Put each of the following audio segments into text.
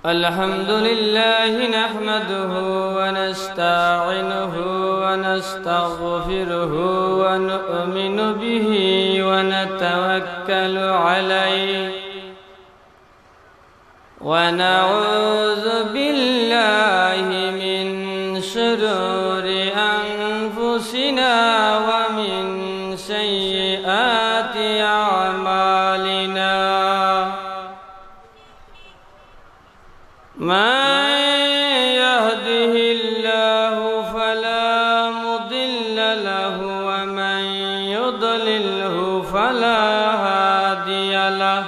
الحمد لله نحمده ونستعينه ونستغفره ونؤمن به ونتوكل عليه ونعوذ بالله من شرور أنفسنا ومن سيئات أعمالنا من يهده الله فلا مضل له ومن يضلله فلا هادي له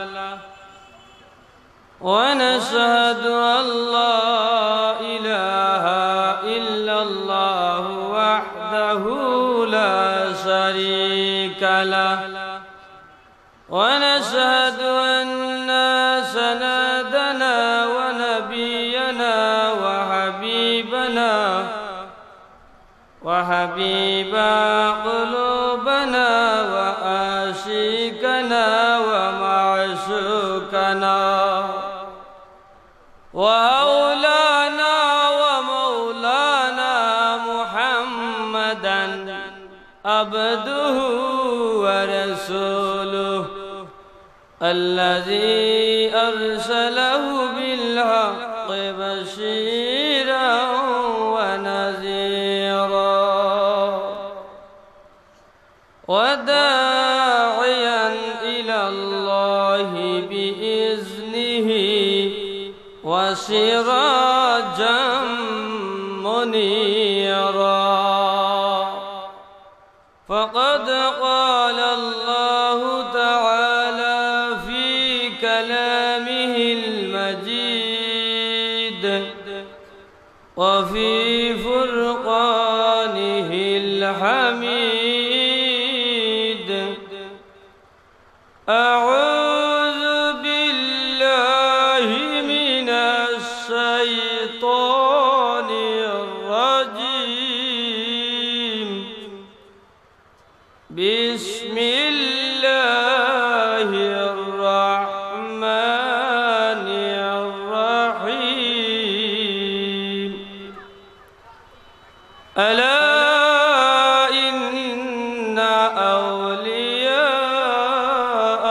ونشهد أن لا إله إلا الله وحده لا شريك له ونشهد أن سندنا ونبينا وحبيب قلوبنا وآشيكنا ومعشوقنا وأولانا ومولانا محمدا عبده ورسوله الذي أرسله بالحق بشيرا ونذيرا وداعيا إلى الله بإذنه وسراجا منيرا فقد قال الله تعالى في كلامه المجيد وفي فرقانه الحميد أعوذ بالله من الشيطان الرجيم بسم الله الرحمن الرحيم ألا إن أولياء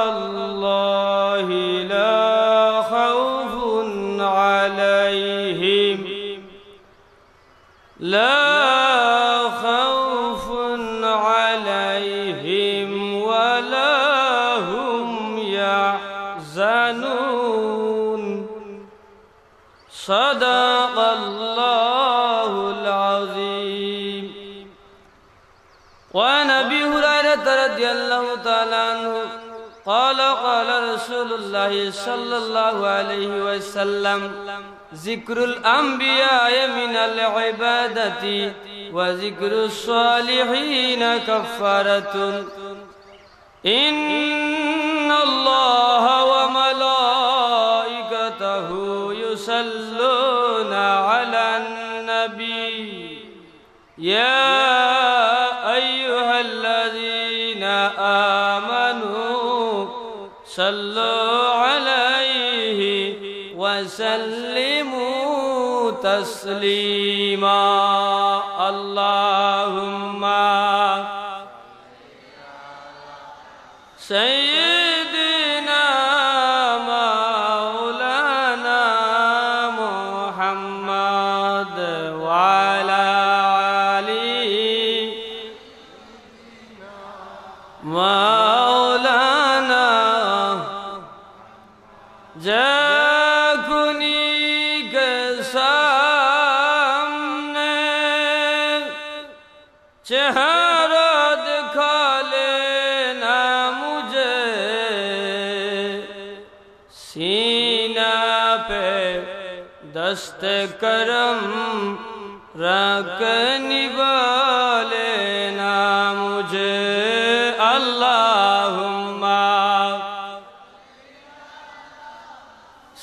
الله لا خوف عليهم ولا هم يحزنون صدق الله العظيم. وعن أبي هريرة رضي الله تعالى عنه قال قال رسول الله صلى الله عليه وسلم ذكر الأنبياء من العبادة وذكر الصالحين كفارة إن الله وملائكته يصلون على النبي يا أيها الذين آمنوا صلوا عليه وسلموا تسليما اللهم سيدنا مولانا محمد وعلى آله مولانا जाकुनी के सामने चेहरा दिखा लेना मुझे सीना पे दस्ते करम रख निभालेना मुझे अल्लाहुम्मा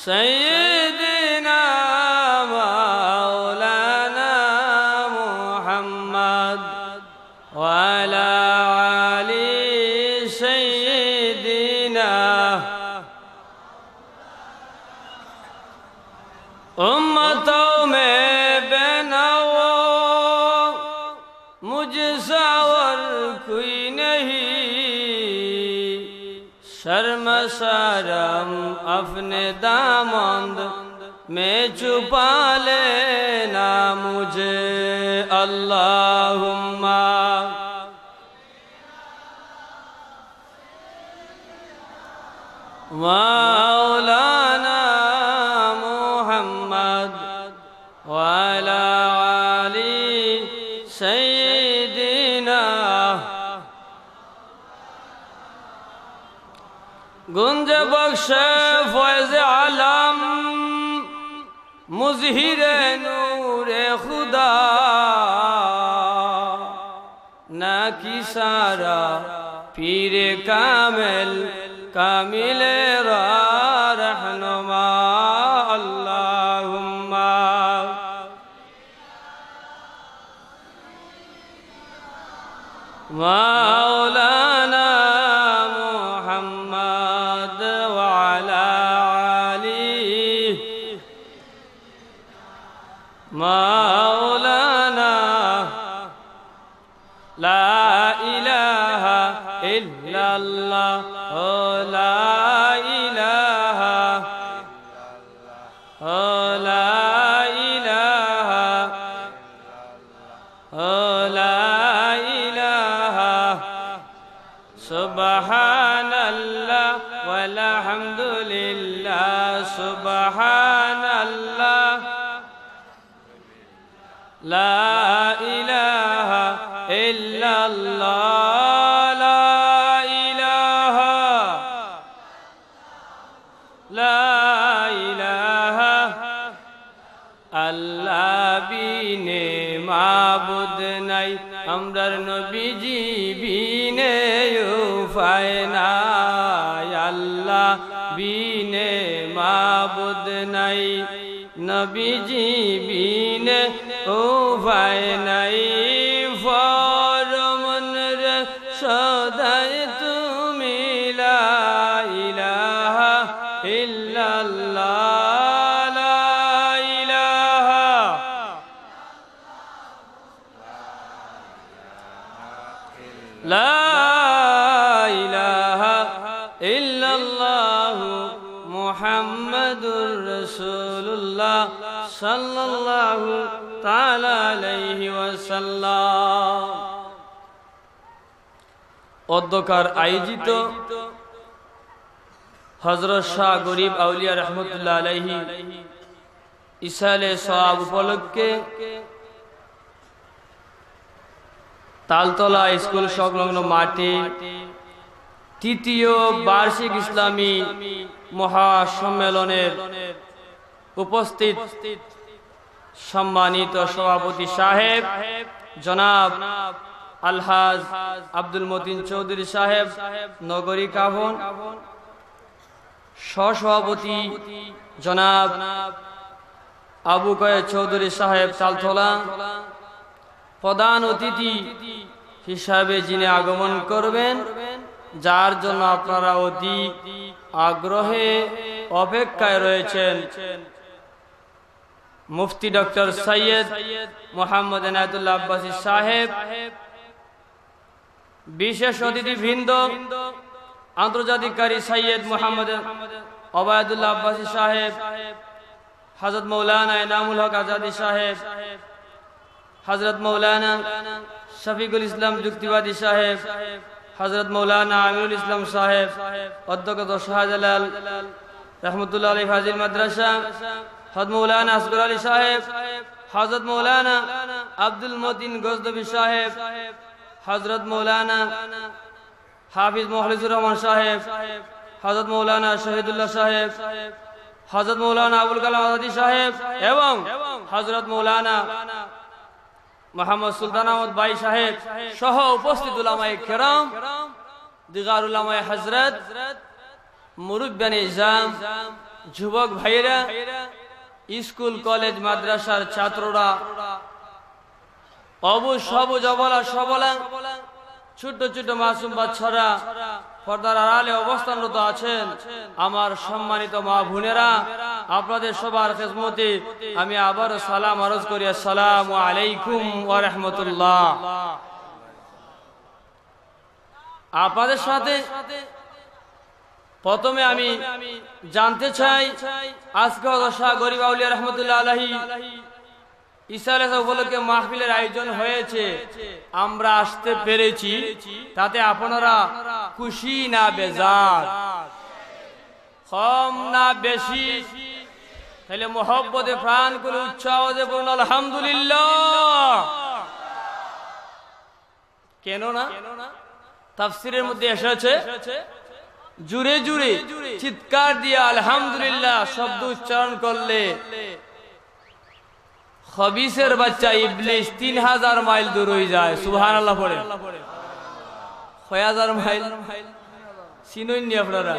सय्यदना मौलाना मुहम्मद वअला आलि सय्यदना उम्मतों में बनाओ मुझसा और कोई नहीं, शर्म शरम अपने दामंद में छुपा लेना मुझे। अल्लाहुम्मा मौलाना मुहम्मद वाला अली सैयदना। गुंज बख्श फैज़ आलम मुज़हिर नूर खुदा, ना की सारा पीर कामिल कामिल रहनुमा। अल्लाहुम्मा मौलाना मुहम्मद वाला अली मौलाना। ला इलाहा इल्लल्लाह ला इलाहा ला इलाहा ला इलाहा। सुब्हानल्लाह वल्हम्दुलिल्लाह सुब्हानल्लाह ला इलाहा इल्लल्लाह माबुद নাই আমরার নবীজি বিনে উপায় নাই। আল্লাহ বিনে মাবুদ নাই নবীজি বিনে উপায় নাই। ফরমান রে সদাই তুমি লা ইলাহা ইল্লাল্লাহ লা ইলাহা ইল্লাল্লাহু মুহাম্মাদুর রাসূলুল্লাহ সাল্লাল্লাহু তাআলা আলাইহি ওয়াসাল্লাম। অধ্যকার আয়োজিত হযরত শাহ গরিব আউলিয়া রহমতুল্লাহ আলাইহি ইসালে সওয়াব উপলক্ষে তালতলা স্কুল সংলগ্ন মাঠে তৃতীয় বার্ষিক ইসলামী মহাসম্মেলনের উপস্থিত সম্মানিত সভাপতি সাহেব জনাব আলহাজ আব্দুল মতিন চৌধুরী সাহেব নগরী কাভন, সহসভাপতি জনাব আবু কয়েদ চৌধুরী সাহেব তালতলা, প্রধান অতিথি হিসাবে যিনি আগমন করবেন, যার জন্য আপনারা অতি আগ্রহে অপেক্ষায় রয়েছেন, মুফতি ডক্টর সৈয়দ মোহাম্মদ এনায়েতুল্লাহ আব্বাসী সাহেব, বিশেষ অতিথিবৃন্দ আন্তর্জাতিককারী সৈয়দ মোহাম্মদ ওবায়দুল্লাহ আব্বাসী সাহেব, হযরত মৌলানা ইনামুল হক আজাদি সাহেব, হযরত মৌলানা শফিকুল ইসলাম যুক্তিবাদী সাহেব, হযরত মৌলানা আমিরুল ইসলাম সাহেব, অধ্যক্ষ শাহজালাল রহমতুল্লাহ আলাইহি ফাজিল মাদ্রাসা, হযরত মৌলানা আসগর আলী সাহেব, হযরত মৌলানা আব্দুল মতিন গজনবী সাহেব, হযরত মৌলানা হাফিজ মুখলিসুর রহমান সাহেব, হযরত মৌলানা শহীদুল্লাহ সাহেব, হযরত মৌলানা আবুল কালাম আজাদি সাহেব এবং হযরত মৌলানা মোহাম্মদ সুলতান আহমদ ভাই সাহেব সহ উপস্থিত উলামায়ে কেরাম, দিগার উলামায়ে হযরত, মুরব্বিয়ানে ইজাম, যুবক ভাইরা, স্কুল কলেজ মাদ্রাসার ছাত্ররা, অবুজ সবুজ অবলা সবলা, ছোট ছোট মাসুম বাচ্চারা, পর্দার আড়ালে অবস্থানরত আছেন আমার সম্মানিত মা বোনেরা, আপনাদের সবার খেদমতে আমি আবার সালাম আরজ করি, আসসালামু আলাইকুম ওয়া রাহমাতুল্লাহ। আপনাদের সাথে প্রথমে আমি জানতে চাই, আজকে শাহ গরিব আউলিয়া রহমতুল্লাহ আলাইহি ঈসা আলাইহিস সালাম উপলক্ষে মাহফিলের আয়োজন হয়েছে, আমরা আসতে পেরেছি, তাতে আপনারা খুশি না বেজার, কম না বেশি? তাহলে মোহব্বতে প্রাণ করে উৎসাহ দিয়ে বলুন আলহামদুলিল্লাহ। কেন না? তাফসিরের মধ্যে এসেছে জুড়ে জুড়ে চিৎকার দিয়ে আলহামদুলিল্লাহ শব্দ উচ্চারণ করলে খবিসের বাচ্চা ইবলিস 3000 মাইল দূর হয়ে যায়। সুবহানাল্লাহ পড়ে। 6000 মাইল চিনেননি আপনারা?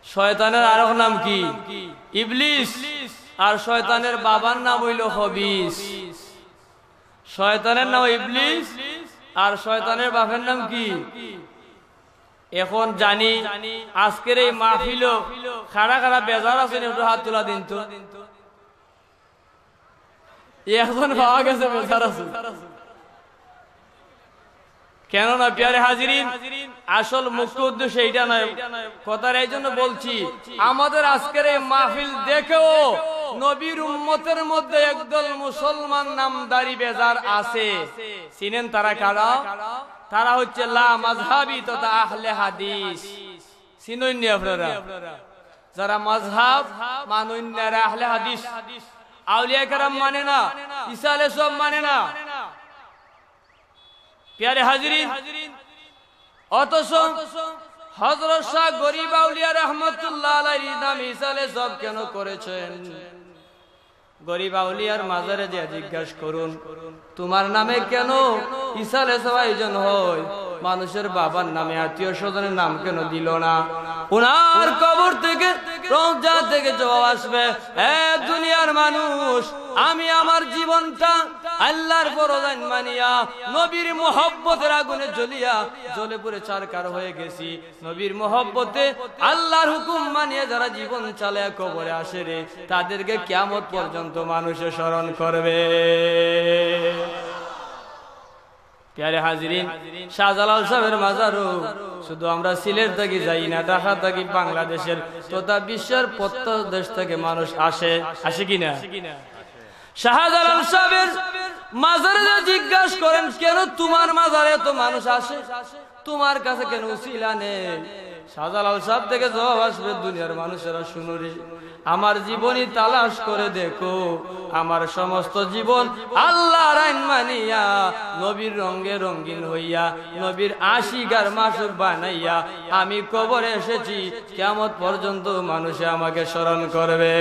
শয়তানের আরেক নাম কি? ইবলিস। আর শয়তানের বাবার নাম হইল খবিস। শয়তানের নাম ইবলিস আর শয়তানের বাপের নাম কি? এখন জানি আজকের এই মাহফিল খাড়া খাড়া বেজার আছেন, একটু হাত তোলা দিন তো। এখন পাওয়া গেছে বেজার আছে। কেননা প্যারে হাজিরিন, আসল মুখ্য উদ্দেশ্য এইটা নয়, কথার এই জন্য বলছি, আমাদের আজকের এই মাহফিল দেখেও নবীর উম্মতের মধ্যে একদল মুসলমান নামদারি বেজার আছে। চিনেন তারা কারা? তারা হচ্ছে লা মাযহাবী তথা আহলে হাদিস। চিনেননি আপনারা? যারা মাযহাব মানুন না, আহলে হাদিস। আউলিয়া কেরাম মানে না, ঈসা আলাইহিস সালাম মানে না। প্যারে হাজিরিন, অথচ হযরত শাহ গরিব আউলিয়া রাহমাতুল্লাহ আলাইহি নাম ঈসা আলাইহিস সালাম কেন করেছেন? গরিব আউলিয়ার মাজারে যে জিজ্ঞাসা করুন, তোমার নামে কেন ঈসা আলাইহিস সালাম আয়োজন হয়? মানুষের বাবার নামে, আত্মীয় স্বজনের নাম কেন দিল না? ওনার কবর থেকে রওজা থেকে জবাব আসবে, এ দুনিয়ার মানুষ, আমি আমার জীবনটা আল্লাহর ফরজ আইন মানিয়া নবীর মুহাব্বতের আগুনে জ্বলিয়া জ্বলে পুড়ে চারকার হয়ে গেছি। নবীর মুহাব্বতে আল্লাহর হুকুম মানিয়ে যারা জীবন চালায় কবরে আসে রে, তাদেরকে কিয়ামত পর্যন্ত মানুষে স্মরণ করবে। প্যারে হাজিরিন, শাহজালাল সাহেবের মাজারও শুধু আমরা সিলেট থেকে যাই না, ঢাকা থেকে, বাংলাদেশের তথা বিশ্বের প্রত্যেক দেশ থেকে মানুষ আসে। আসে কিনা? শাহজালাল সাহেবের মাজারে জিজ্ঞাসা করেন, কেন তোমার মাজারে এত মানুষ আসে, তোমার কাছে কেন উসিলা নেই? শাহজালাল সাহেব থেকে জবাব আসবে, দুনিয়ার মানুষেরা শুনো রে, আমার জীবনী তালাশ করে দেখো, আমার সমস্ত জীবন আল্লাহর আইন মানিয়া নবীর রঙে রঙিন হইয়া নবীর আশিকার মাসুক বানাইয়া আমি কবরে এসেছি, কিয়ামত পর্যন্ত মানুষে আমাকে স্মরণ করবে।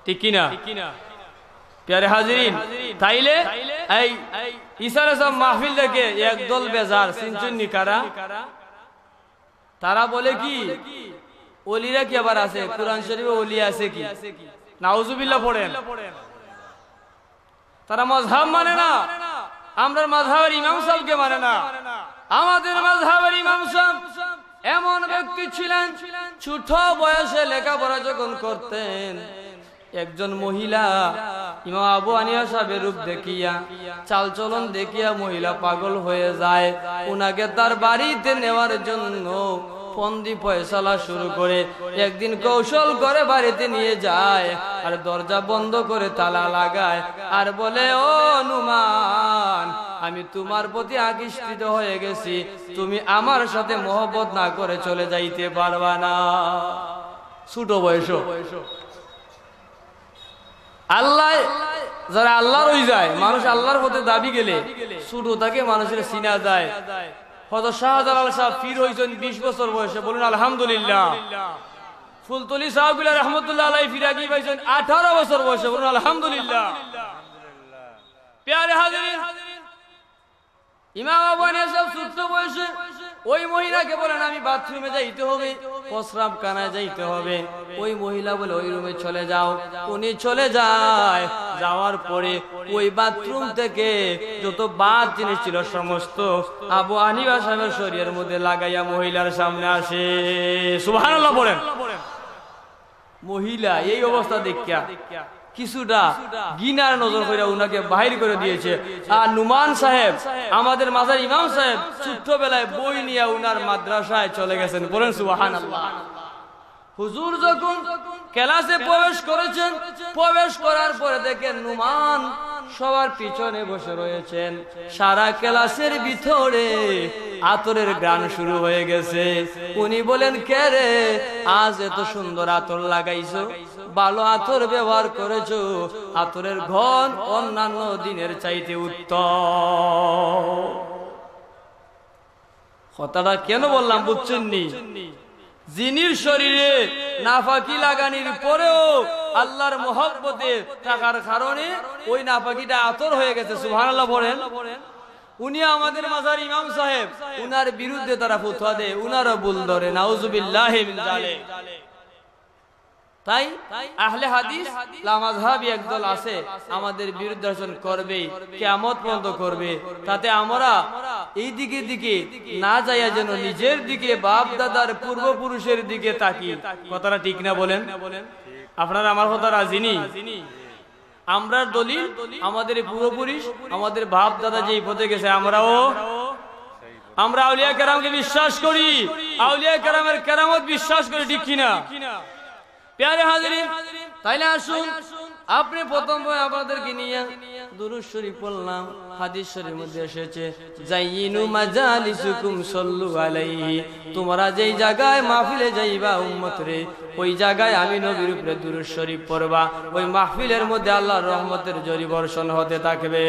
ঠিক কিনা? প্যারে হাজিরিন, তাইলে এই ঈসা আলাইহিস সালাম মাহফিল দেখে একদল বেজার। চিনচুন্নি কারা? তারা বলে কি ওলিরা কি আবার আছে? কুরআন শরীফে ওলি আছে কি? নাউজুবিল্লাহ পড়েন। তারা মাযহাব মানে না, আমরা মাযহাবের ইমাম সাহেবকে মানে না। আমাদের মাযহাবের ইমাম সাহেব এমন ব্যক্তি ছিলেন, ছোট বয়সে লেখাপড়া যখন করতেন, একজন মহিলা ইমাম আবু হানিফা সাহেবের রূপ দেখিয়া, চালচলন দেখিয়া মহিলা পাগল হয়ে যায়। উনাকে তার বাড়িতে নেওয়ার জন্য ফন্দি ফয়সালা শুরু করে একদিন কৌশল করে বাড়িতে নিয়ে যায়, আর দরজা বন্ধ করে তালা লাগায়, আর বলে, ও নুমান, আমি তোমার প্রতি আকৃষ্ট হয়ে গেছি, তুমি আমার সাথে মহব্বত না করে চলে যাইতে পারবা না। ছোট বয়স। আল্লাহ যারা আল্লাহর হয়ে যায়, মানুষ আল্লাহর পথে দাবি গেলে ছোট তাকে মানুষের চিনা যায়। হযরত শাহজালাল সাহেব পীর হইছেন 20 বছর বয়সে, বলুন আলহামদুলিল্লাহ। ফুলতলি সাহেব রাহমাতুল্লাহ আলাইহি ফিরাকি পাইছেন 18 বছর বয়সে, বলুন আলহামদুলিল্লাহ। প্যারে হাজিরিন, ইমাম আবু হানিফা সাহেব ছোট বয়সে ওই মহিলাকে বলেন আমি বাথরুমে যাইতে হবে, প্রস্রাব খানায় যাইতে হবে। ওই মহিলা বলে ওই রুমে চলে যাও। উনি চলে যায়, যাওয়ার পরে ওই বাথরুম থেকে যত বাদ জিনিস ছিল সমস্ত আবু হানিফা সাহেবের শরীরের মধ্যে লাগাইয়া মহিলার সামনে আসে। সুবহানাল্লাহ বলেন। মহিলা এই অবস্থা দেখিয়া কিছুটা গিনার নজর করে উনাকে বাহির করে দিয়েছে। আর নুমান সাহেব আমাদের মাজার ইমাম সাহেব ছোট্টবেলায় বই নিয়ে উনার মাদ্রাসায় চলে গেছেন। বলেন সুবহানাল্লাহ। হুজুর যখন ক্লাসে প্রবেশ করেছেন, প্রবেশ করার পরে দেখেন নুমান সবার পিছনে বসে রয়েছেন। সারা ক্লাসের ভিতরে আতরের গান শুরু হয়ে গেছে। উনি বলেন কে রে, আজ এত সুন্দর আতর লাগাইছো, ভালো আতর ব্যবহার করেছো, আতরের ঘন অন্যান্য দিনের চাইতে উত্তম। কথাটা কেন বললাম বুঝছেন নি? জিনির শরীরে নাফাকি লাগানির পরেও আল্লাহর মহব্বতে থাকার কারণে ওই নাফাকিটা আতর হয়ে গেছে। সুবহানাল্লাহ বলেন। উনি আমাদের মাজার ইমাম সাহেব, উনার বিরুদ্ধে তারা ফতোয়া দেয়, উনারও ভুল ধরে। নাউজুবিল্লাহি মিন যালিক। তাই আহলে হাদিস লামাযহাবী একদল আছে, আমাদের বিরুদ্ধে করবে, কিয়ামত পর্যন্ত করবে। তাতে আমরা এই দিকে না যাইয়া যেন নিজের দিকে, বাপ দাদার পূর্বপুরুষের দিকে তাকি। কথাটা ঠিক না বলেন? আপনারা আমার কথা রাজি নি? আমরা দলিল আমাদের পূর্বপুরুষ, আমাদের বাপ দাদা যেই পথে গেছে আমরা আউলিয়া কেরামকে বিশ্বাস করি, আউলিয়া কেরামের কেরামত বিশ্বাস করি, ঠিক কিনা? প্যারে হাজিরিন, তাইলে আসুন আপনি প্রথম আপনাদেরকে নিয়ে দুরূদ শরীফ পড়লাম। হাদিস শরীফের মধ্যে এসেছে জাইয়িনু মাজালিসুকুম সাল্লু আলাইহি, তোমরা যেই জায়গায় মাহফিলে যাইবা উম্মত রে, ওই জায়গায় আমি নবীর উপরে দুরূদ শরীফ পড়বা। ওই মাহফিলের মধ্যে আল্লাহর রহমতের ঝড়ি বর্ষণ হতে থাকবে।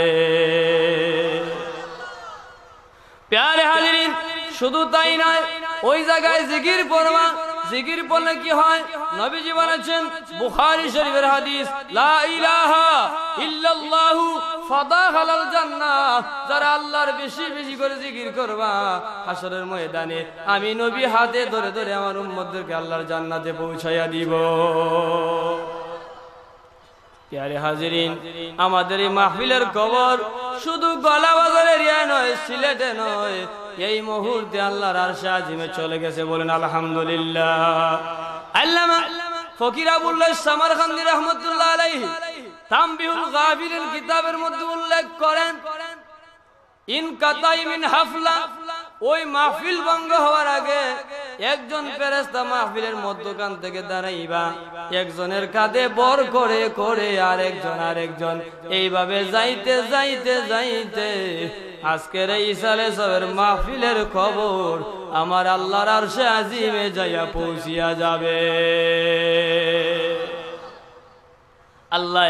প্যারে হাজিরিন, শুধু তাই নয়, ওই জায়গায় জিকির পড়বা। জিকির পড়লে কি হয়? নবীজি বলেছেন, বুখারী শরীফের হাদিস, লা ইলাহা ইল্লাল্লাহু ফাদাখালাল জান্নাহ, যারা আল্লাহর বেশি বেশি করে জিকির করবা, হাসরের ময়দানে আমি নবী হাতে ধরে ধরে আমার উম্মতদেরকে আল্লাহর জান্নাতে পৌঁছাইয়া দিব। প্যারে হাজিরিন, আমাদের এই মাহফিলের খবর শুধু গলা বাজারের এরিয়া নয়, সিলেটে নয়, এই মুহূর্তে আল্লাহর আরশে আজিমে চলে গেছে। বলেন আলহামদুলিল্লাহ। আল্লামা ফকির আবুল্লাহ সামারকান্দি রাহমাতুল্লাহ আলাইহি তামবিহুল গাফিলিন কিতাবের মধ্যে উল্লেখ করেন, ইন কাতাই মিন হাফলা, ওই মাহফিল ভঙ্গ হওয়ার আগে একজন ফেরেশতা মাহফিলের মধ্যখান থেকে দাঁড়াইবা, একজনের কাঁধে বর করে করে আরেকজন এইভাবে যাইতে যাইতে যাইতে আজকের ঈসা আলাইহিস সালামের মাহফিলের খবর আমার আল্লাহর আরশে আজিমে যাইয়া পৌঁছিয়া যাবে। আল্লাহ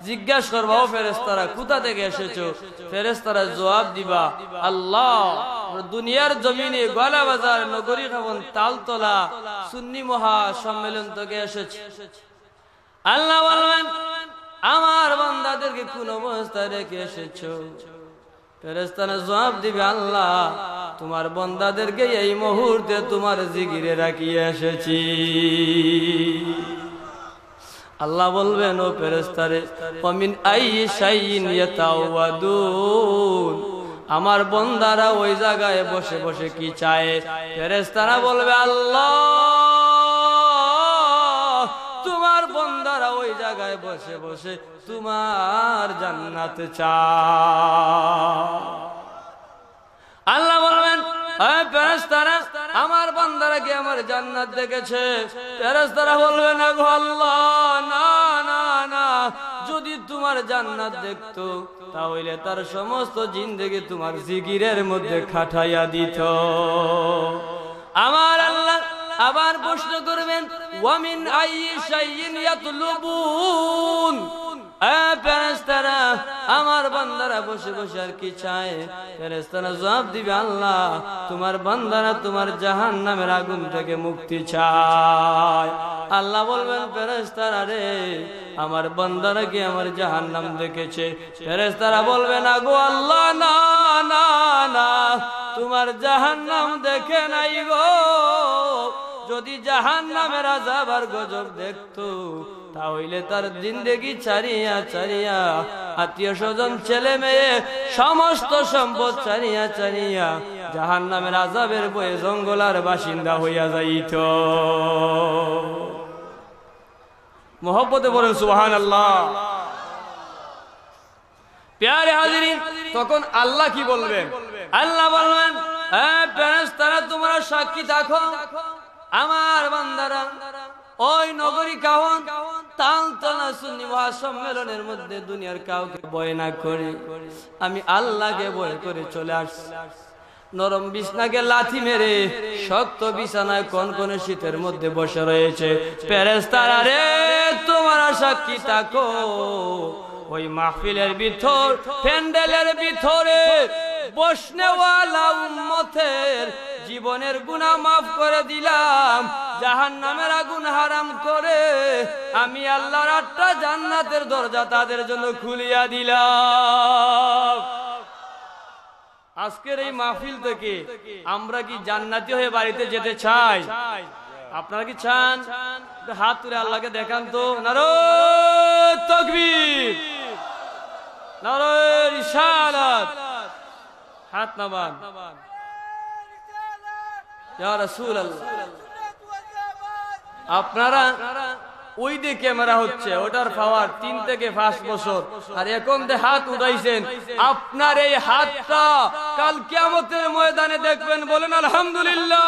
জিজ্ঞাসা করবা, ও ফেরেশতারা কোথা থেকে এসেছো? ফেরেশতারা জবাব দিবা, আল্লাহ দুনিয়ার জমিনে গলা বাজার নগরী ভবন তালতলা সুন্নি মহা সম্মেলন থেকে এসেছে। আল্লাহ বলবেন, আমার বান্দাদেরকে কোন অবস্থায় রেখে এসেছো? ফেরেশতারা জবাব দিবে, আল্লাহ তোমার বান্দাদেরকে এই মুহূর্তে তোমার জিকিরে রাখিয়ে এসেছি। আল্লাহ বলবেন, ও ফেরেশতারে, ওমিন আইয়ি শাইইন ইয়াতাওয়াদুন, আমার বান্দারা ওই জায়গায় বসে বসে কি চায়? ফেরেশতারা বলবে, আল্লাহ তোমার বান্দারা ওই জায়গায় বসে বসে তোমার জান্নাত চায়। আল্লাহ বলবেন, ফেরেশতারা আমার বান্দারা কি আমার জান্নাত দেখেছে? ফেরেশতারা বলবে, না গো আল্লাহ, না না না, যদি তোমার জান্নাত দেখতো তাহলে তার সমস্ত জিন্দেগি তোমার জিকিরের মধ্যে খাটাইয়া দিত। আমার আল্লাহ আবার প্রশ্ন করবেন, ওয়ামিন আইয়ি শাইইন ইয়াতলুবুন, ফেরেশতারা আমার বান্দারা বসে বসে আর কি চায়? ফেরেশতারা জবাব দিবে, আল্লাহ তোমার বান্দারা তোমার জাহান্নামের আগুন থেকে মুক্তি চায়। আল্লাহ বলবেন, ফেরেশতারা রে, আমার বান্দারা কি আমার জাহান্নাম দেখেছে? ফেরেশতারা বলবে, না গো আল্লাহ, না না না, তোমার জাহান্নাম দেখে নাই গো। যদি জাহান্নামের আযাব আর গজব দেখতো, তাহলে তার জিন্দেগি ছাড়িয়া ছাড়িয়া, আত্মীয় স্বজন ছেলে মেয়ে সমস্ত সম্পদ ছাড়িয়া ছাড়িয়া জাহান্নামের আযাবের ভয়ে জঙ্গলার বাসিন্দা হইয়া যাইত। মোহব্বতে বলেন সুবহানাল্লাহ। প্যারে হাজিরিন, তখন আল্লাহ কি বলবেন? আল্লাহ বলবেন, ফেরেশতারা তোমরা সাক্ষী থাকো, আমার বান্দারা ওই নগরী কাহন তালতলা সুন্নি মহাসম্মেলনের মধ্যে দুনিয়ার কাউকে ভয় না করে আমি আল্লাহকে ভয় করে চলে আসছি। নরম বিছনাকে লাথি মেরে শক্ত বিছানায় কনকনে শীতের মধ্যে বসে রয়েছে। ফেরেশতারা রে, তোমরা সাক্ষী থাকো, ওই মাহফিলের ভিতর, প্যান্ডেলের ভিতরে বসনেওয়ালা উম্মতের জীবনের গুনাহ মাফ করে দিলাম, জাহান্নামের আগুন হারাম করে আমি আল্লাহর 8টা জান্নাতের দরজা তাদের জন্য খুলিয়া দিলাম। আজকের এই মাহফিল থেকে আমরা কি জান্নাতি হয়ে বাড়িতে যেতে চাই? আপনারা কি চান? হাত তুলে আল্লাহকে দেখান তো। নারে তাকবীর, নারে রিসালাত, হাত নামান। ইয়া রাসূলুল্লাহ, আপনারা ওই যে ক্যামেরা হচ্ছে, ওটার পাওয়ার 3 থেকে 5 বছর, আর এখন যে হাত উঠাইছেন, আপনার এই হাতটা কাল কিয়ামতের ময়দানে দেখবেন। বলেন আলহামদুলিল্লাহ।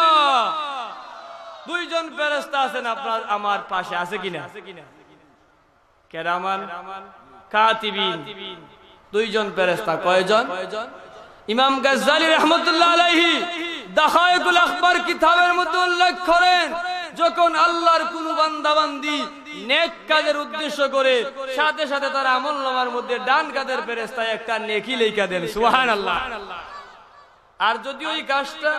2 জন ফেরেশতা আছেন আপনার আমার পাশে, আছে কিনা? কিরামান কাতিবিন, 2 জন ফেরেশতা। কয়জন? ইমাম গাজ্জালী রাহমাতুল্লাহ আলাইহি দাখায়েকুল আখবার কিতাবের মধ্যে উল্লেখ করেন, যখন আল্লাহর কোন বান্দা বান্দি নেক কাজের উদ্দেশ্য করে, সাথে সাথে তার আমলনামার মধ্যে ডান কাঁধের ফেরেশতা একটা নেকি লেখা দেন। সুবহানাল্লাহ। আর যদি ওই কাজটা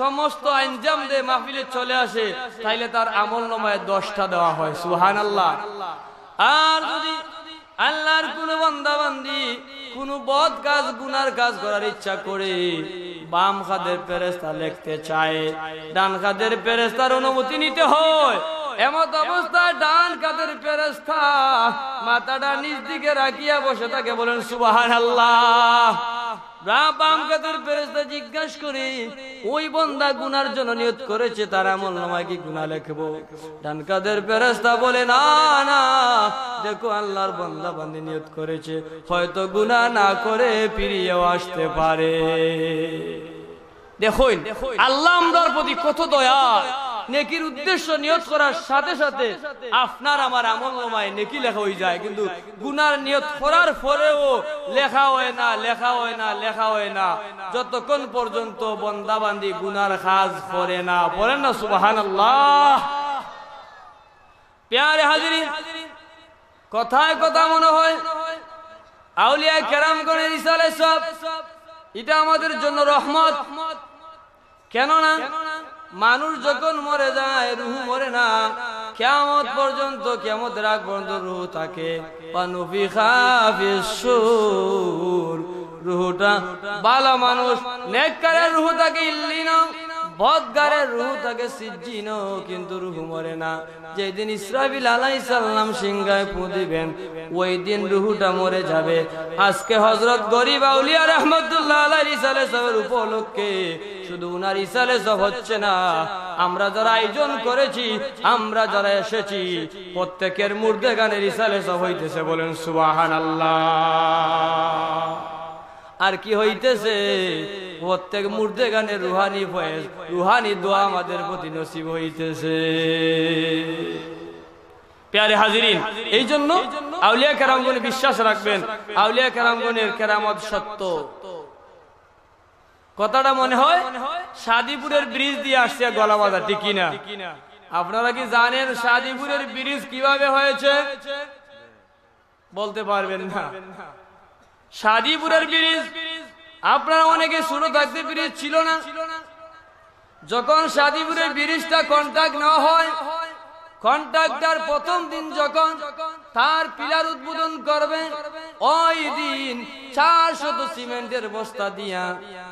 সমস্ত আঞ্জাম দিয়ে মাহফিলে চলে আসে, তাইলে তার আমলনামায় 10টা দেওয়া হয়। সুবহানাল্লাহ। আর যদি আল্লাহর কোন বান্দা বান্দি কোন বদ কাজ, গুনার কাজ করার ইচ্ছা করে, বাম কাঁধের ফেরেশতা লিখতে চায়, ডান কাঁধের ফেরেশতার অনুমতি নিতে হয়। এমত অবস্থায় ডান কাঁধের ফেরেশতা মাথাটা নিচ দিকে রাখিয়া বসে থাকে। বলেন সুবহানাল্লাহ। বাম কাঁধের ফেরেশতা জিজ্ঞাসা করে, ওই বান্দা গুনার জন্য নিয়ত করেছে, তার আমলনামায় কি গুনাহ লিখবো? ডান কাঁধের ফেরেশতা বলে, না না, দেখো আল্লাহর বান্দা বান্দি নিয়ত করেছে, হয়তো গুনাহ না করে ফিরিয়েও আসতে পারে। দেখুন আল্লাহ আমরার প্রতি কত দয়া। নেকির উদ্দেশ্য নিয়ত করার সাথে সাথে আপনার আমার আমলনামায় নেকি লেখা হয়ে যায়, কিন্তু গুনার নিয়ত করার পরেও লেখা হয় না, লেখা হয় না, লেখা হয় না, যতক্ষণ পর্যন্ত বান্দা বান্দি গুনার কাজ করে না। বলেন না সুবহানাল্লাহ। প্যারে হাজিরিন, কথায় কথা মনে হয় আউলিয়া কেরামগণের ইসালে সব, এটা আমাদের জন্য রহমত। কেননা মানুষ যখন মরে যায়, রুহ মরে না, কিয়ামত পর্যন্ত, কিয়ামতের আগ পর্যন্ত রুহ থাকে। ফানুফিখা ফিস-সূর, রুহটা ভালো মানুষ নেককারের রুহ থাকে ইল্লিন, বদগারের রুহ থাকে সিজ্জিন, কিন্তু রুহ মরে না। যেদিন ইসরাফিল আলাইহিস সালাম সিংহায় ফু দিবেন, ওই দিন রুহটা মরে যাবে। আজকে হযরত গরিব আউলিয়া রাহমাতুল্লাহ আলাইহি সালামের উপলক্ষে শুধু উনার ইসালে সব হচ্ছে না, আমরা যারা আয়োজন করেছি, আমরা যারা এসেছি, প্রত্যেকের মুর্দে গানের ইসালে সব হইতেছে। বলেন সুবহানাল্লাহ। আর কি হইতেছে? প্রত্যেক মুর্দে গানের রুহানি ফয়েজ, রুহানি দোয়া আমাদের প্রতি নসিব হইতেছে। প্যারে হাজিরিন, এই জন্য আউলিয়া কেরামগণে বিশ্বাস রাখবেন, আউলিয়া কেরামগণের কেরামত সত্য। কথাটা মনে হয় সাদিপুরের ব্রিজ দিয়ে আসছে গলা বাঁধা, ঠিক কিনা? আপনারা কি জানেন সাদিপুরের ব্রিজ কিভাবে হয়েছে? বলতে পারবেন না। শাদীপুরের ব্রিজ আপনারা অনেকে শুনে থাকতে, ব্রিজ ছিল না। যখন শাদীপুরের ব্রিজটা কন্ট্রাক্ট নেওয়া হয়, কন্ট্রাক্টর প্রথম দিন যখন তার পিলার উদ্বোধন করবে, ওই দিন 400 সিমেন্টের বস্তা দিয়া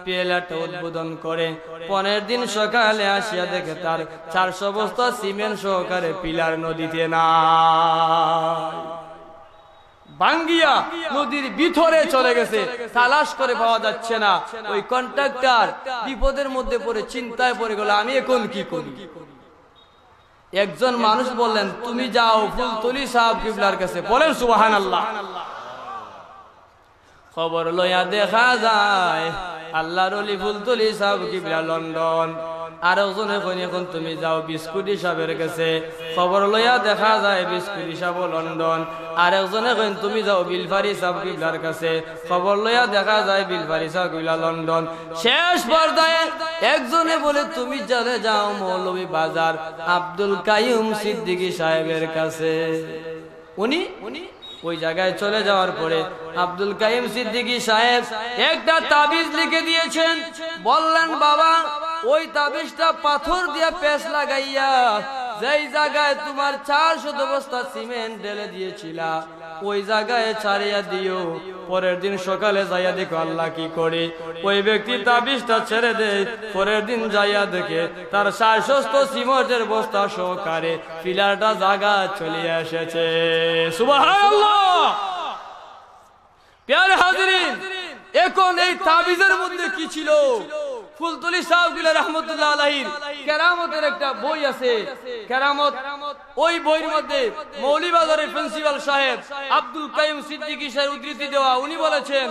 পিলারটা উদ্বোধন করে। 15 দিন সকালে আসিয়া দেখে তার 400 বস্তা সিমেন্ট সহকারে পিলার নদীতে নাই, ভাঙ্গিয়া নদীর ভিতরে চলে গেছে, তালাশ করে পাওয়া যাচ্ছে না। ওই কন্ট্রাক্টর বিপদের মধ্যে পড়ে চিন্তায় পড়ে গেল, আমি এখন কি করি? একজন মানুষ বললেন, তুমি যাও ফুলতলি সাহেব কিবলার কাছে, বলেন সুবহানাল্লাহ। খবর লইয়া দেখা যায় আল্লাহর ওলি ফুলতলি সাহেব কিবলা লন্ডন। আর একজনে কই, এখন তুমি যাও বিস্কুটি সাহেবের কাছে, খবর লইয়া দেখা যায় বিস্কুটি সাহেব লন্ডন। আর একজনে কই, তুমি যাও বিলফারি সাহেব কিবলার কাছে, খবর লইয়া দেখা যায় বিলফারি সাহেব কিবলা লন্ডন। শেষ পর্যায়ে একজনে বলে, তুমি চলে যাও মৌলভী বাজার আব্দুল কাইয়ুম সিদ্দিকী সাহেবের কাছে। উনি ওই জায়গায় চলে যাওয়ার পরে আব্দুল কাইয়ুম সিদ্দিকী সাহেব একটা তাবিজ লিখে দিয়েছেন। বললেন, বাবা ওই তাবিজটা পাথর দিয়ে পেশ লাগাইয়া যেই জায়গায় তোমার 400 বস্তা সিমেন্ট ঢেলে দিয়েছিলা, ওই জায়গায় ছাড়িয়া দিও। পরের দিন সকালে যাইয়া দেখো আল্লাহ কি করে, ওই ব্যক্তি তাবিজটা ছেড়ে দেয়। পরের দিন যাইয়া দেখে তার 400 সিমেন্টের বস্তা সহকারে পিলারটা জায়গা চলে এসেছে। সুবহানাল্লাহ। প্যারে হাজিরিন, এখন এই তাবিজের মধ্যে কি ছিল? ফুলতলি সাহেব রহমতুল্লাহ আলাইহির কেরামতের একটা বই আছে, কেরামত। ওই বইয়ের মধ্যে মৌলভীবাজারের প্রিন্সিপাল সাহেব আব্দুল কাইয়ুম সিদ্দিকী সাহেব উদ্ধৃতি দেওয়া, উনি বলেছেন,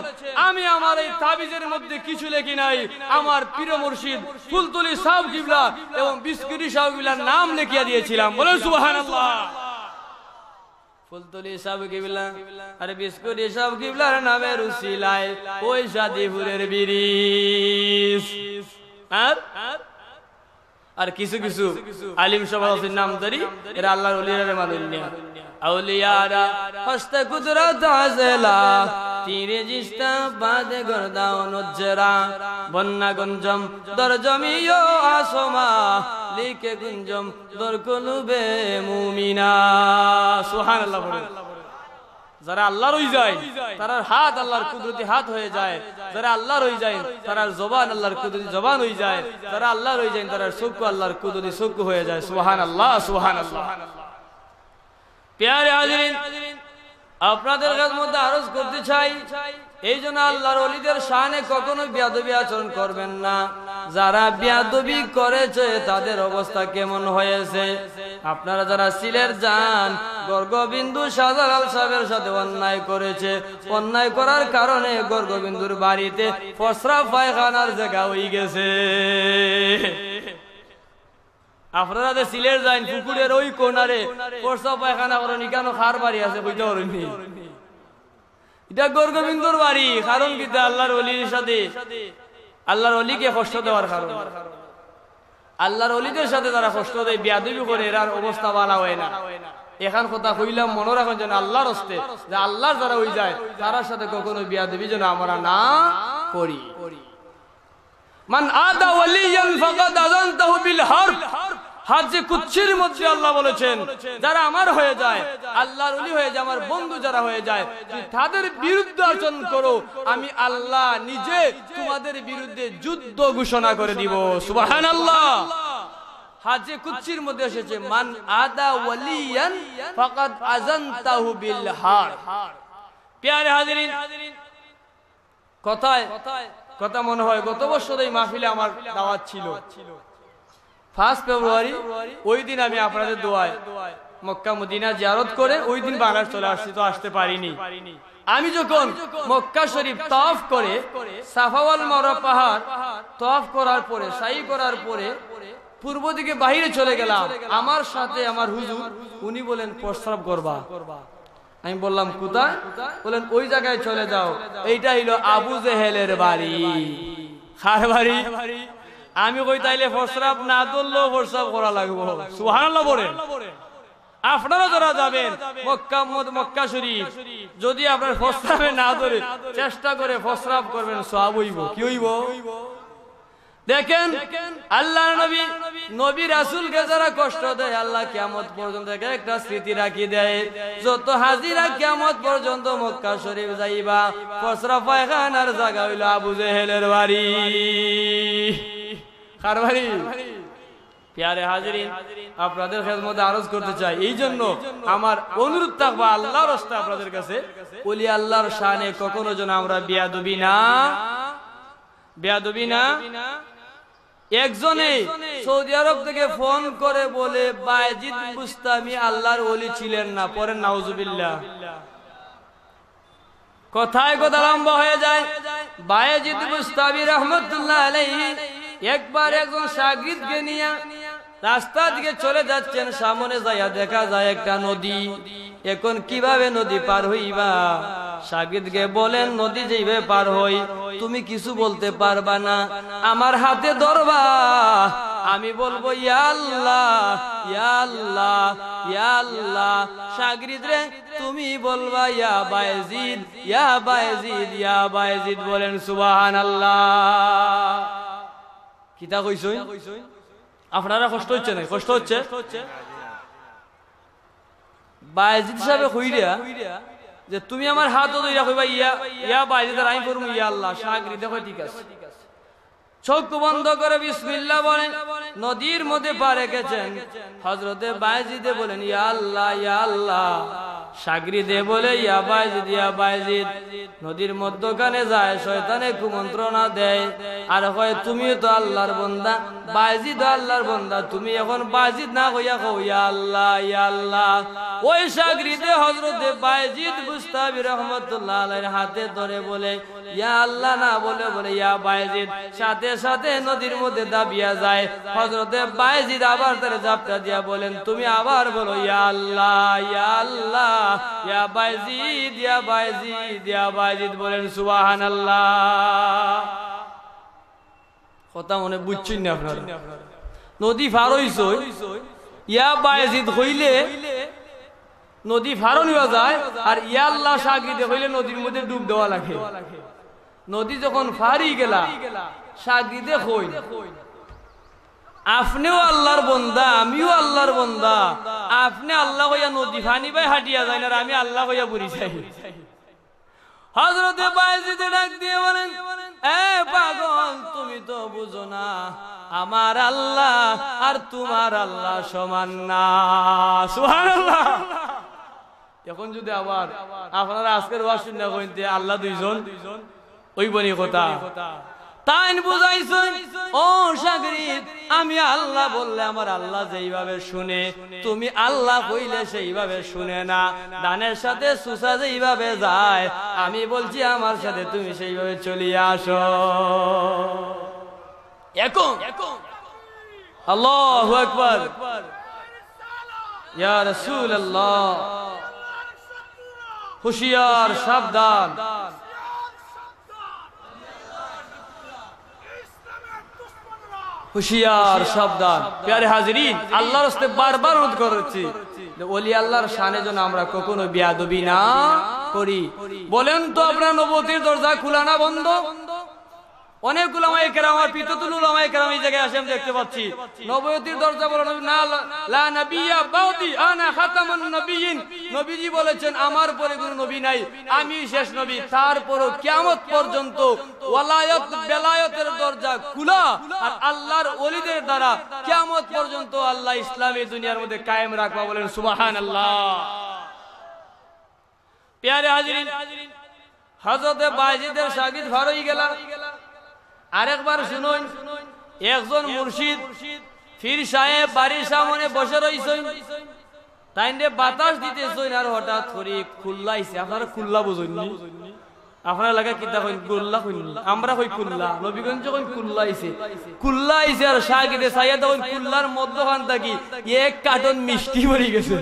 আমি আমার এই তাবিজের মধ্যে কিছু লেখি নাই, আমার পীর মুর্শিদ ফুলতলি সাহেব কিবলা এবং বিস্কুটি সাহেব কিবলার নাম লিখিয়া দিয়েছিলাম। বলেন সুবহানাল্লাহ। ফুলতলি সাহেব কিবলা আর বিস্কুটি সাহেব কিবলার নামের উসিলায় ওই শাদীপুরের ব্রিজ। আর কিছু কিছু আলিম সভাপতির নাম ধরি, এরা আল্লাহর ওলিয়ারে মানুন্নিয়া আউলিয়ারা হস্তে কুদরত আজলা তীরে জিস্তা বাদে গরদাও নজরা বন্না গঞ্জম দরজমিও আসমা লিখে গুঞ্জম দরকুলবে মুমিনা। সুবহানাল্লাহ। যারা আল্লাহর হয়ে যায় তার হাত আল্লাহর কুদরতি হাত হয়ে যায়, যারা আল্লাহর হয়ে যায় তার জবান আল্লাহর কুদরতি জবান হয়ে যায়, যারা আল্লাহর হয়ে যায় তার চক্ষু আল্লাহর কুদরতি চক্ষু হয়ে যায়। সুবহানাল্লাহ, সুবহানাল্লাহ। প্যারে হাজিরিন, আপনাদের কাছে মধ্যে আরজ করতে চাই, এই জন্য আল্লাহর ওলিদের শানে কখনো বেয়াদবি আচরণ করবেন না। যারা বেয়াদবি করেছে তাদের অবস্থা কেমন হয়েছে? আপনারা যারা সিলেট যান, গর্গবিন্দু শাহজালাল সাহেবের সাথে অন্যায় করেছে, অন্যায় করার কারণে গর্গবিন্দুর বাড়িতে ফসরা পায়খানার জায়গা হয়ে গেছে। আপনারা যে সিলেট যান, পুকুরের ওই কোনারে ফসরা পায়খানা করেনি কেন? খার বাড়ি আছে, বুঝতে পারেনি, এটা গর্গবিন্দুর বাড়ি। কারণ কি? আল্লাহর ওলির সাথে, আল্লাহর ওলিকে কষ্ট দেওয়ার কারণ। আল্লাহর ওলিদের সাথে যারা কষ্ট দেয়, বেয়াদবি করে, এর অবস্থা ভালো হয় না। এখান কথা কইলাম, মনে রাখেন যেন আল্লাহর হস্তে, যে আল্লাহর যারা হয়ে যায় তার সাথে কখনো বেয়াদবি যেন আমরা না করি। মান আদা ওয়ালিয়ান ফাকাদ আযানতাহু বিল হারব। হাজে কুচ্ছির মধ্যে আল্লাহ বলেছেন, যারা আমার হয়ে যায়, আল্লাহর ওলি হয়ে যায়, আমার বন্ধু যারা হয়ে যায়, তাদের বিরুদ্ধে আচরণ করো, আমি আল্লাহ নিজে তোমাদের বিরুদ্ধে যুদ্ধ ঘোষণা করে দিব। সুবহানাল্লাহ। হাজে কুচ্ছির মধ্যে এসেছে, মান আদা ওয়ালিয়ান ফাকাদ আযানতাহু বিল হারব। প্যারে হাজিরিন, কথা মনে হয় গত বছর এই মাহফিলে আমার দাওয়াত ছিল 1 ফেব্রুয়ারি। ওই দিন আমি আপনাদের দোয়ায় মক্কা মদিনা জিয়ারত করে ওই দিন বাংলাদেশ চলে আসছি, তো আসতে পারিনি। আমি যখন মক্কা শরীফ তাওয়াফ করে সাফা ওয়াল মারওয়া পাহাড় তাওয়াফ করার পরে, সাই করার পরে পূর্ব দিকে বাইরে চলে গেলাম, আমার সাথে আমার হুজুর, উনি বলেন প্রস্রাব করবা। আমি বললাম কোথায়? বলেন ওই জায়গায় চলে যাও, এইটা হইল আবু জেহেলের বাড়ি। কার বাড়ি? আমি কই তাইলে প্রস্রাব না ধরলেও প্রস্রাব করা লাগবো। সুবহানাল্লাহ বলেন। আপনারা যারা যাবেন মক্কা শরীফ, যদি আপনার প্রস্রাবে না ধরে চেষ্টা করে প্রস্রাব করবেন, সওয়াব হইব। কি হইব? দেখেন আল্লাহ নবী রাসূলকে যারা কষ্ট দেয়, আল্লাহ কিয়ামত পর্যন্ত একটা স্মৃতি রাখি দেয়। যত হাজিরা কিয়ামত পর্যন্ত মক্কা শরীফ যাইবা, প্রস্রাব পায়খানার জায়গা হইল আবু জেহেলের বাড়ি। কার বাড়ি? প্যারে হাজিরিন, আপনাদের খেদমতে আরজ করতে চাই, এই জন্য আমার অনুরোধ থাকবে আল্লাহর রাস্তায় আপনাদের কাছে, ওলি আল্লাহর শানে কখনো যেন আমরা বেয়াদবি না। একজনে সৌদি আরব থেকে ফোন করে বলে বায়েজিদ বুস্তামি আল্লাহর ওলি ছিলেন না, পরে নাউজুবিল্লাহ। কথায় কথা লম্বা হয়ে যায়। বায়েজিদ বুস্তামি রহমতুল্লাহ আলাইহি একবার একজন শাগির্দকে নিয়ে রাস্তা দিকে চলে যাচ্ছেন, সামনে যাইয়া দেখা যায় একটা নদী। এখন কিভাবে নদী পার হইবা? শাগির্দকে বলেন, নদী যেভাবে পার হই তুমি কিছু বলতে পারবা না, আমার হাতে ধরবা, আমি বলবো ইয়া আল্লাহ ইয়া আল্লাহ ইয়া আল্লাহ। শাগির্দ রে তুমি বলবা ইয়া বায়েজিদ ইয়া বায়েজিদ ইয়া বায়েজিদ। বলেন সুবহানাল্লাহ। কিতা কইছই? আপনারা কষ্ট হচ্ছে না? কষ্ট হচ্ছে? বায়েজিদ সাহেব কইরা যে তুমি আমার হাত ধইরা কইবা ইয়া ইয়া বায়েজিদ, আর আমি করব ইয়া আল্লাহ। শাগির্দ কই ঠিক আছে। চোখ বন্ধ করে বিসমিল্লাহ বলেন, নদীর মধ্যে পা রেখেছেন। হযরতে বায়েজিদে বলেন ইয়া আল্লাহ ইয়া আল্লাহ। শাগির্দে বলে ইয়া বায়েজিদ ইয়া বায়েজিদ। নদীর মধ্যখানে যায়, শয়তানে কুমন্ত্রণা দেয় আর কয় তুমি তো আল্লাহর বান্দা, বায়েজিদ আল্লাহর বান্দা, তুমি এখন বায়েজিদ না কইয়া কও ইয়া আল্লাহ ইয়া আল্লাহ। ওই শাগির্দে হযরতে বায়েজিদ বুস্তামি রাহমাতুল্লাহ আলাইহির হাতে ধরে বলে ইয়া আল্লাহ না বলে বলে ইয়া বায়েজিদ। সাথে সাথে নদীর মধ্যে দাবিয়া যায়। হযরতে বায়েজিদ আবার তার জাপটা দিয়া বলেন তুমি আবার বলো ইয়া আল্লাহ ইয়া আল্লাহ ইয়া বায়েজিদ ইয়া বায়েজিদ ইয়া বায়েজিদ। বলেন সুবহানাল্লাহ। কথা মনে বুঝছেন না আপনারা? নদী পার হইছো, ইয়া বায়েজিদ হইলে নদী পার হইয়া যায়, আর ইয়া আল্লাহ শাগির্দে হইলে নদীর মধ্যে ডুব দেওয়া লাগে। নদী যখন ফারি গেলা, শাগির্দে কই আপনিও আল্লাহর বান্দা আমিও আল্লাহর বান্দা, আপনি আল্লাহ হইয়া নদী ফানি ভাই হাঁটিয়া যায় না, আর আমি আল্লাহ হইয়া বুড়ি যাই। হযরতে বায়েজিদ ডাক দিয়ে বলেন এ পাগল, তুমি তো বুঝো না আমার আল্লাহ আর তোমার আল্লাহ সমান না। সুবহানাল্লাহ। এখন যদি আবার আপনারা আজকের ওয়াজ শুনে কইতে আল্লাহ দুইজন ওই বনি কথা তাই বুঝাইছেন। ও শাগির্দ, আমি আল্লাহ বললে আমার আল্লাহ যেইভাবে শুনে, তুমি আল্লাহ কইলে সেইভাবে শুনে না। ডানের সাথে সুসা যেইভাবে যায়, আমি বলছি আমার সাথে তুমি সেইভাবে চলিয়ে আসো। এখন আল্লাহু আকবার, ইয়া রাসূলুল্লাহ। হুঁশিয়ার, সাবধান। হুঁশিয়ার, সাবধান। প্যারে হাজিরিন, আল্লাহর রাস্তায় বারবার অনুরোধ করেছি ওলি আল্লাহর শানে যেন আমরা কখনো বেয়াদবি না করি। বলেন তো আপনার নবুয়তের দরজা খোলা না বন্ধ? অনেক উলামায়ে কেরাম, আমার পিততুল উলামায়ে কেরাম এই জায়গায় আসেন দেখতে পাচ্ছি, নবুয়তের দরজা বলেন না লা নাবিয়্যা বাদি আনা খাতামুন নবিয়্যিন। নবীজি বলেছেন আমার পরে কোনো নবী নাই, আমি শেষ নবী। তারপরও কিয়ামত পর্যন্ত ওয়ালায়াত বেলায়েতের দরজা খোলা, আর আল্লাহর ওলিদের দ্বারা কিয়ামত পর্যন্ত আল্লাহ ইসলামী দুনিয়ার মধ্যে কায়েম রাখবা। বলেন সুবহানাল্লাহ। প্যারে হাজিরিন, হযরতে বায়েজিদের শাগির্দ ভার হয়ে গেল। আরেকবার শুনুন, একজন মুর্শিদ পীর সাহেব বাড়ির সামনে বসে রইছেন, তাইনে বাতাস দিতেছেন, আর হঠাৎ করে খুল্লাইছে। আপনারা খুল্লা বুঝুননি? আপনারা লাগা কিতা কইন? গুল্লা কইনি, আমরা কই খুল্লা। নবীগঞ্জ যখন খুল্লাইছে, খুল্লাইছে আর শাগির্দে সাইয়া তখন খুল্লার মধ্যখান থাকি এক কার্টন মিষ্টি পড়ে গেছে।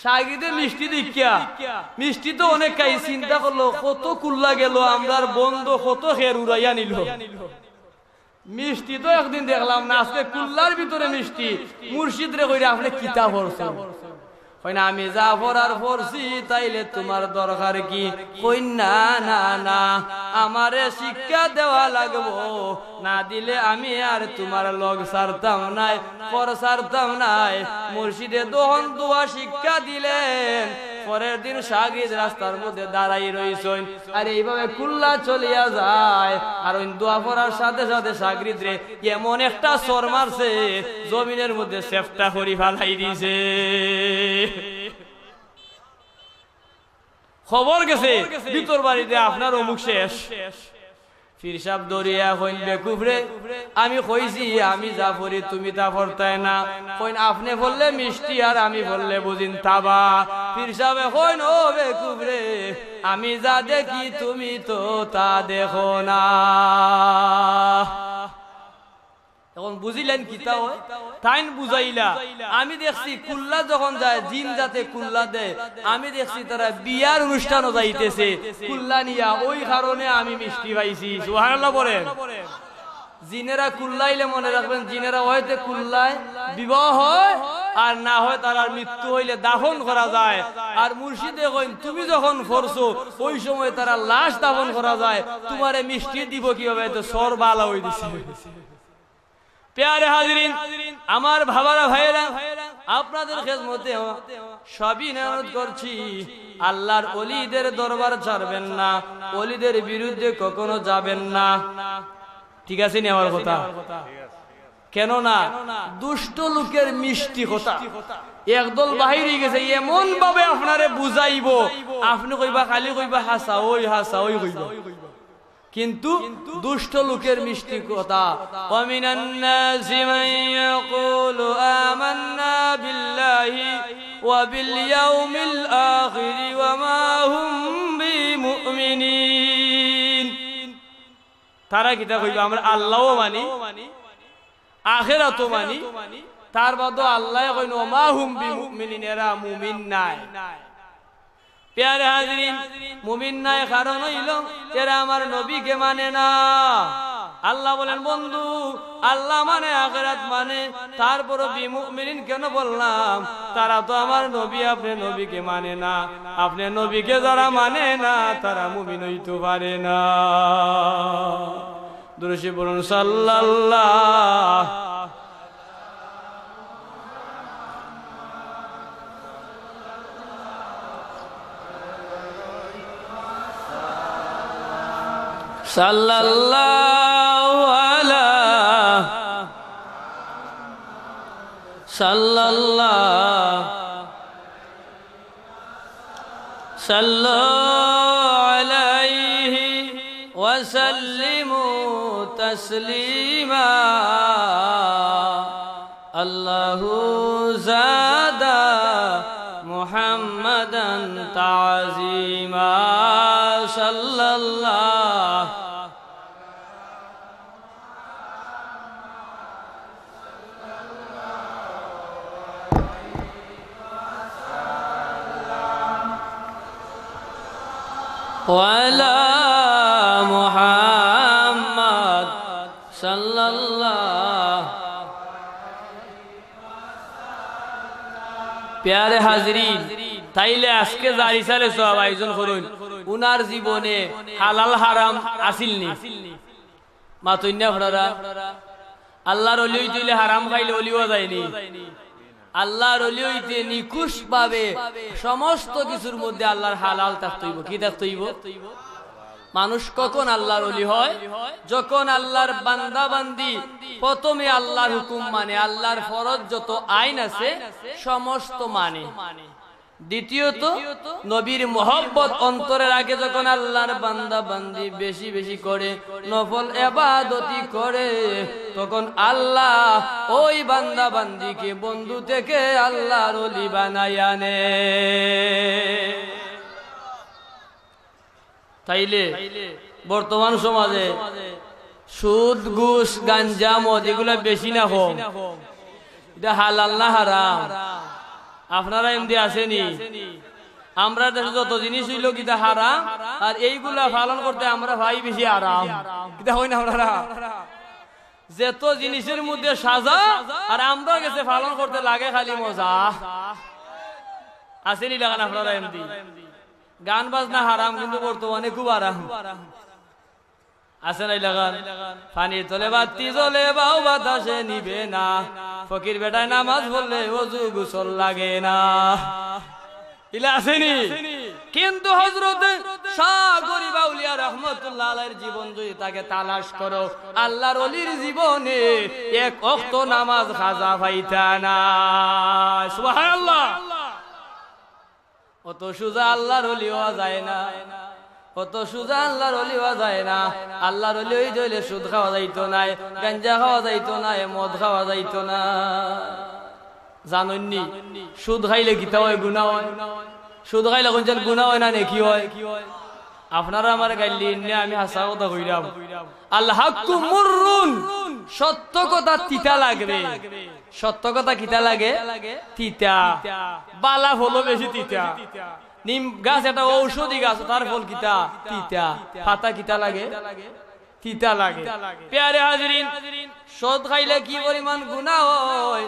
শাগির্দের মিষ্টি দেখিয়া, মিষ্টি তো অনেক খাই, চিন্তা করলো কত কুল্লা গেল, আমরার বন্ধ কত খের উড়াইয়া নিল। মিষ্টি তো একদিন দেখলাম না, আজকে কুল্লার ভিতরে মিষ্টি। মুর্শিদ রে কইরা আপনি কিতাব পড়ছেন? কই না আমি যা পড়ার পড়ছি, তাইলে তোমার দরকার কি? কই না না না, আমারে শিক্ষা দেওয়া লাগবো, না দিলে আমি আর তোমার লগ সারতাম নাই, পর সারতাম নাই। মুর্শিদে দোহন দোয়া শিক্ষা দিলেন। পরের দিন শাগিদ রাস্তার মধ্যে দাঁড়াই রইছেন, আর এইভাবে কুল্লা চলিয়া যায়। আর ওই দোয়া পড়ার সাথে সাথে শাগিদ রে এমন একটা সর মারছে, জমিনের মধ্যে সেফটা করি ফালাই দিছে। খবর গেছে ভিতর বাড়িতে আপনার অমুক শেষ। পীর সাহেব দরিয়া কইন বেকুফরে, আমি কইছি আমি যা পড়ি তুমি তা পড়তাই না। কইন আপনি বললে মিষ্টি আর আমি বললে বুঝিন তাবা। পীর সাহেব কইন ও বেকুফরে, আমি যা দেখি তুমি তো তা দেখো না। এখন বুঝিলেন কিতা হয়? তাইন বুঝাইলা। আমি দেখছি কুল্লা যখন যায়, জিন যাতে কুল্লা দেয়, আমি দেখছি তারা বিয়ার অনুষ্ঠানও যাইতেছে কুল্লা নিয়া। ওই কারণে আমি মিষ্টি পাইছি। সুবহানাল্লাহ বলেন। জিনেরা কুল্লাইলে মনে রাখবেন, জিনেরা হয়তো কুল্লায় বিবাহ হয়, আর না হয় তার মৃত্যু হইলে দাফন করা যায়। আর মুর্শিদে কইন তুমি যখন ফরছো ওই সময় তারা লাশ দাফন করা যায়, তোমারে মিষ্টি দিব কিভাবে? তো সর বালা হই দিছে। প্যারে হাজিরিন, আমার ভাবারা ভাইয়েরা, আপনাদের খেদমতে সবই নিয়ামত করছি। আল্লাহর ওলিদের দরবার ছাড়বেন না, ওলিদের বিরুদ্ধে কখনো যাবেন না। ঠিক আছে নি আমার কথা? কেন না? দুষ্ট লোকের মিষ্টি কথা একদল বাহিরে গেছে, এমন ভাবে আপনারে বুঝাইব, আপনি কইবা খালি কইবা হাসা ওই হাসা ওই কইবা। কিন্তু দুষ্ট লোকের মিষ্টি কথা। ওয়ামিনান নাসি মান ইয়াকুলু আমান্না বিল্লাহি ওয়া বিল ইয়াউমিল আখির ওয়া মা হুম বিমুমিনিন। তারা কিতা কইবা আমরা আল্লাহও মানি, আখিরাতও মানি, তার বাদও আল্লাহ কইন ওয়া মা হুম বিমুমিনিন, এরা মুমিন নাই। প্যারে হাজিরিন, মুমিন নাই কারণ হইল এরা আমার নবীকে মানে না। আল্লাহ বলেন বন্ধু আল্লাহ মানে আখিরাত মানে, তারপর বিমুমিনিন কেন বললাম? তারা তো আমার নবী, আপনি নবীকে মানে না। আপনি নবীকে যারা মানে না তারা মুমিন হইতে পারে না। দুরূদ বলুন সাল্লাল্লাহু। সাল্লাল্লাহু আলা সাল্লাল্লাহু সাল্লাল্লাহু আলাইহি ওয়া সাল্লিমু তাসলিমা। আল্লাহু যাদা মুহাম্মাদান তাযীমা। সাল্লাল্লাহু ওয়ালা মুহাম্মদ সাল্লাল্লাহু। প্যারে হাজিরিন, তাইলে আজকে জারি সালে সব আয়োজন করুন। উনার জীবনে হালাল হারাম আসিলনি মাতইনা আপনারা? আল্লাহর ওলি হইতে হারাম খাইলে ওলিও যায়নি। আল্লাহর ওলি হইতে নিকুশ ভাবে সমস্ত কিছুর মধ্যে আল্লাহর হালাল থাকতেইব। কি থাকতেইব? মানুষ কখন আল্লাহর ওলি হয়? যখন আল্লাহর বান্দা বান্দি প্রথমে আল্লাহর হুকুম মানে, আল্লাহর ফরজ যত আইন আছে সমস্ত মানে। দ্বিতীয়ত নবীর মোহব্বত অন্তরের আগে যখন আল্লাহর বান্দা বান্দি বেশি বেশি করে নফল ইবাদতি করে, তখন আল্লাহ ওই বান্দা বান্দিকে বন্ধু থেকে আল্লাহর ওলি বানায়া নে। তাইলে বর্তমান সমাজে সুদ ঘুষ গাঞ্জা মদ এগুলা বেশি না কম? এটা হালাল না হারাম? আপনারা এমনি আসেনি? আমরা দেশে যত জিনিস হইল কিতা হারাম, আর এইগুলা পালন করতে আমরা ভাই বেশি আরাম। কিতা হয় না আপনারা? যেত জিনিসের মধ্যে সাজা আর আমরা গেছে পালন করতে লাগে খালি মজা। আসেনি লাগান আপনারা এমনি গান বাজনা হারাম, কিন্তু বর্তমানে খুব আরাম। আছে নাই লাগান? পানির তলে বাতি জ্বলে বাউ বাতাসে নিবে না, ফকির বেটায় নামাজ পড়লে ওযু গোসল লাগে না। ইলা আসেনি? কিন্তু হযরত শাহ গরিব আউলিয়া রাহমাতুল্লাহ আলাইহির জীবন যদি তাকে তালাশ করো, আল্লাহর ওলির জীবনে এক ওয়াক্ত নামাজ কাজা পাইতা না। সুবহানাল্লাহ। অত সুজা আল্লাহর ওলি হওয়া যায় না, অত সুজা আল্লাহর ওলি হওয়া যায় না। আল্লাহর ওলি হইতে হইলে সুদ খাওয়া যাইতো না, গাঞ্জা খাওয়া যাইতো না, মদ খাওয়া যাইতো না। জানেননি সুদ খাইলে কিতা হয়? গুনাহ হয়। সুদ খাইলে কোন গুনাহ হয় না নেকি হয়? আপনারা আমার গাইলি নে, আমি হাসা কথা কইরাম। আল হাক্কু মুররুন, সত্য কথা তিতা লাগবে। সত্য কথা কিতা লাগে? তিতা। বালা হলো বেশি তিতা। নিম গাছ একটা ঔষধি গাছ, তার ফল কিতা? তিতা। পাতা কিতা লাগে? তিতা লাগে। প্যারে হাজরিন, সুদ খাইলে কি পরিমাণ গুনাহ হয়!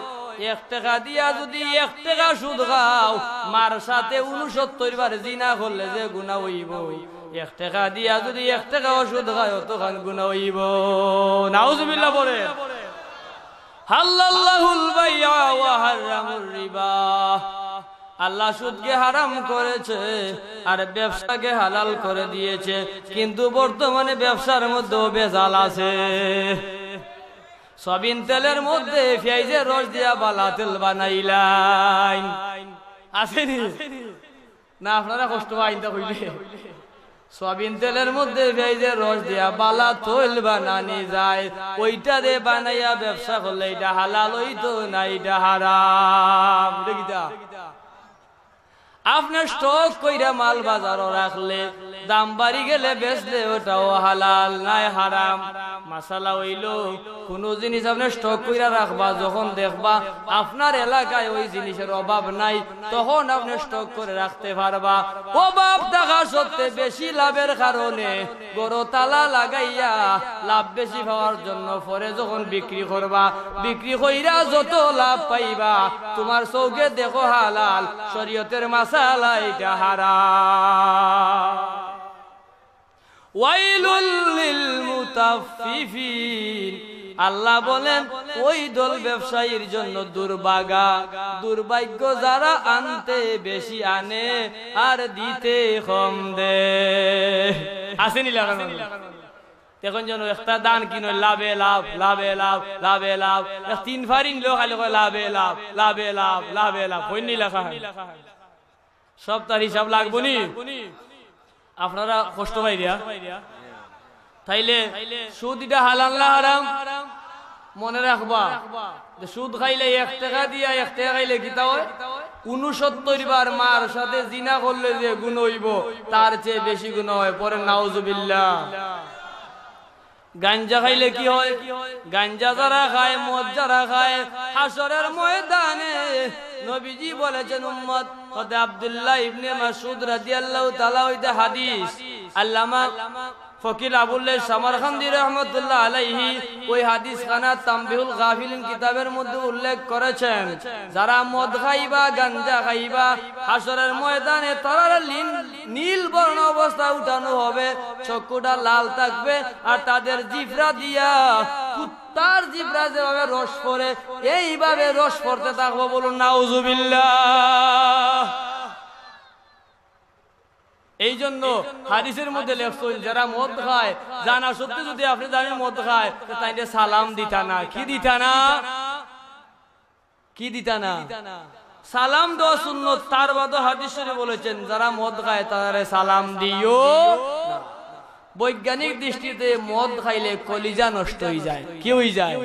1 টাকা দিয়া যদি 1 টাকা সুদ খাও, মার সাথে 69 বার জিনা করলে যে গুনাহ হইব, 1 টাকা দিয়া যদি 1 টাকা সুদ খাও তখন গুনাহ হইব। নাউজুবিল্লাহ বলে। হালাল্লাহুল বাইআ ওয়া হারামুর রিবা, আল্লাহ সুদকে হারাম করেছে আর ব্যবসাকে হালাল করে দিয়েছে। কিন্তু বর্তমানে ব্যবসার মধ্যে ভেজাল আছে। সয়াবিন তেলের মধ্যে পেঁয়াজের রস দিয়া বালা তেল বানাইলাই, আসেনি না? আপনারা কষ্ট আইনটা হইলে সয়াবিন তেলের মধ্যে পেঁয়াজের রস দিয়া বালা তেল বানানি যায়, ওইটা দিয়ে বানাইয়া ব্যবসা করলে এটা হালাল হইতো না, এটা হারাম। দেখিতা আপনার স্টক কইরা মাল বাজারও রাখলে দাম বাড়ি গেলে বেচলে ওটাও হালাল নাই হারাম। মাসালা হইলো কোন জিনিস আপনি স্টক কইরা রাখবা, যখন দেখবা আপনার এলাকায় ওই জিনিসের অভাব নাই, তখন আপনি স্টক করে রাখতে পারবা। অভাব থাকা সত্ত্বে বেশি লাভের কারণে গরো তালা লাগাইয়া লাভ বেশি পাওয়ার জন্য পরে যখন বিক্রি করবা, বিক্রি কইরা যত লাভ পাইবা তোমার চৌকে দেখো হালাল, শরীয়তের মাসালা এটা হারাম। ওয়াইলুল লিল মুতাফফিফিন, আল্লাহ বলেন ওই দল ব্যবসায়ীর জন্য দুর্ভাগা, দুর্ভাগ্য যারা আনতে বেশি আনে আর দিতে কম দেয়। আসেনি লাগানো এখন যেন একটা দান কিনো লাভে লাভ, লাভে লাভ, লাভে লাভ, 3 ফারিন লোক খালি লাভে লাভ, লাভে লাভ, লাভে লাভ হইনি লেখা। সব তার হিসাব লাগবো নি? আপনারা কষ্ট পাই দিয়া তাইলে সুদ এটা হালাল না হারাম? মনে রাখবা সুদ খাইলে 1 টাকা দিয়া 1 টাকা খাইলে কিতা হয়? 69 বার মার সাথে জিনা করলে যে গুণ হইব তার চেয়ে বেশি গুণ হয়। পরে নাউজুবিল্লাহ। গাঞ্জা খাইলে কি হয়? গাঞ্জা যারা খায়, মদ যারা খায়, হাসরের ময়দানে নবীজি বলেছেন উম্মত হতে আব্দুল্লাহ ইবনে মাসউদ রাদিয়াল্লাহু তাআলা হইতে হাদিস, আল্লামা ফকির আবুল্লাহ সামারকান্দি রাহমাতুল্লাহ আলাইহি ওই হাদিস খানা তামবিহুল গাফিলিন কিতাবের মধ্যে উল্লেখ করেছেন, যারা মদ খাইবা, গাঞ্জা খাইবা, হাসরের ময়দানে তারা নীল বর্ণ অবস্থা উঠানো হবে, চক্ষুটা লাল থাকবে আর তাদের জিহ্বা দিয়া কুত্তার জিহ্বা যেভাবে রস পড়ে এইভাবে রস পড়তে থাকবো। বলুন নাউজুবিল্লাহ। এই জন্য হাদিসের মধ্যে লেখছেন যারা মদ খায় জানা সত্যি যদি আপনি জানেন মদ খায় তাইলে সালাম দিতা না। কি দিতা না? কি দিতা না? সালাম দেওয়া সুন্নত। তার বাদে হাদিস শরীফে বলেছেন যারা মদ খায় তারা সালাম দিও। বৈজ্ঞানিক দৃষ্টিতে মদ খাইলে কলিজা নষ্ট হয়ে যায়। কি হয়ে যায়?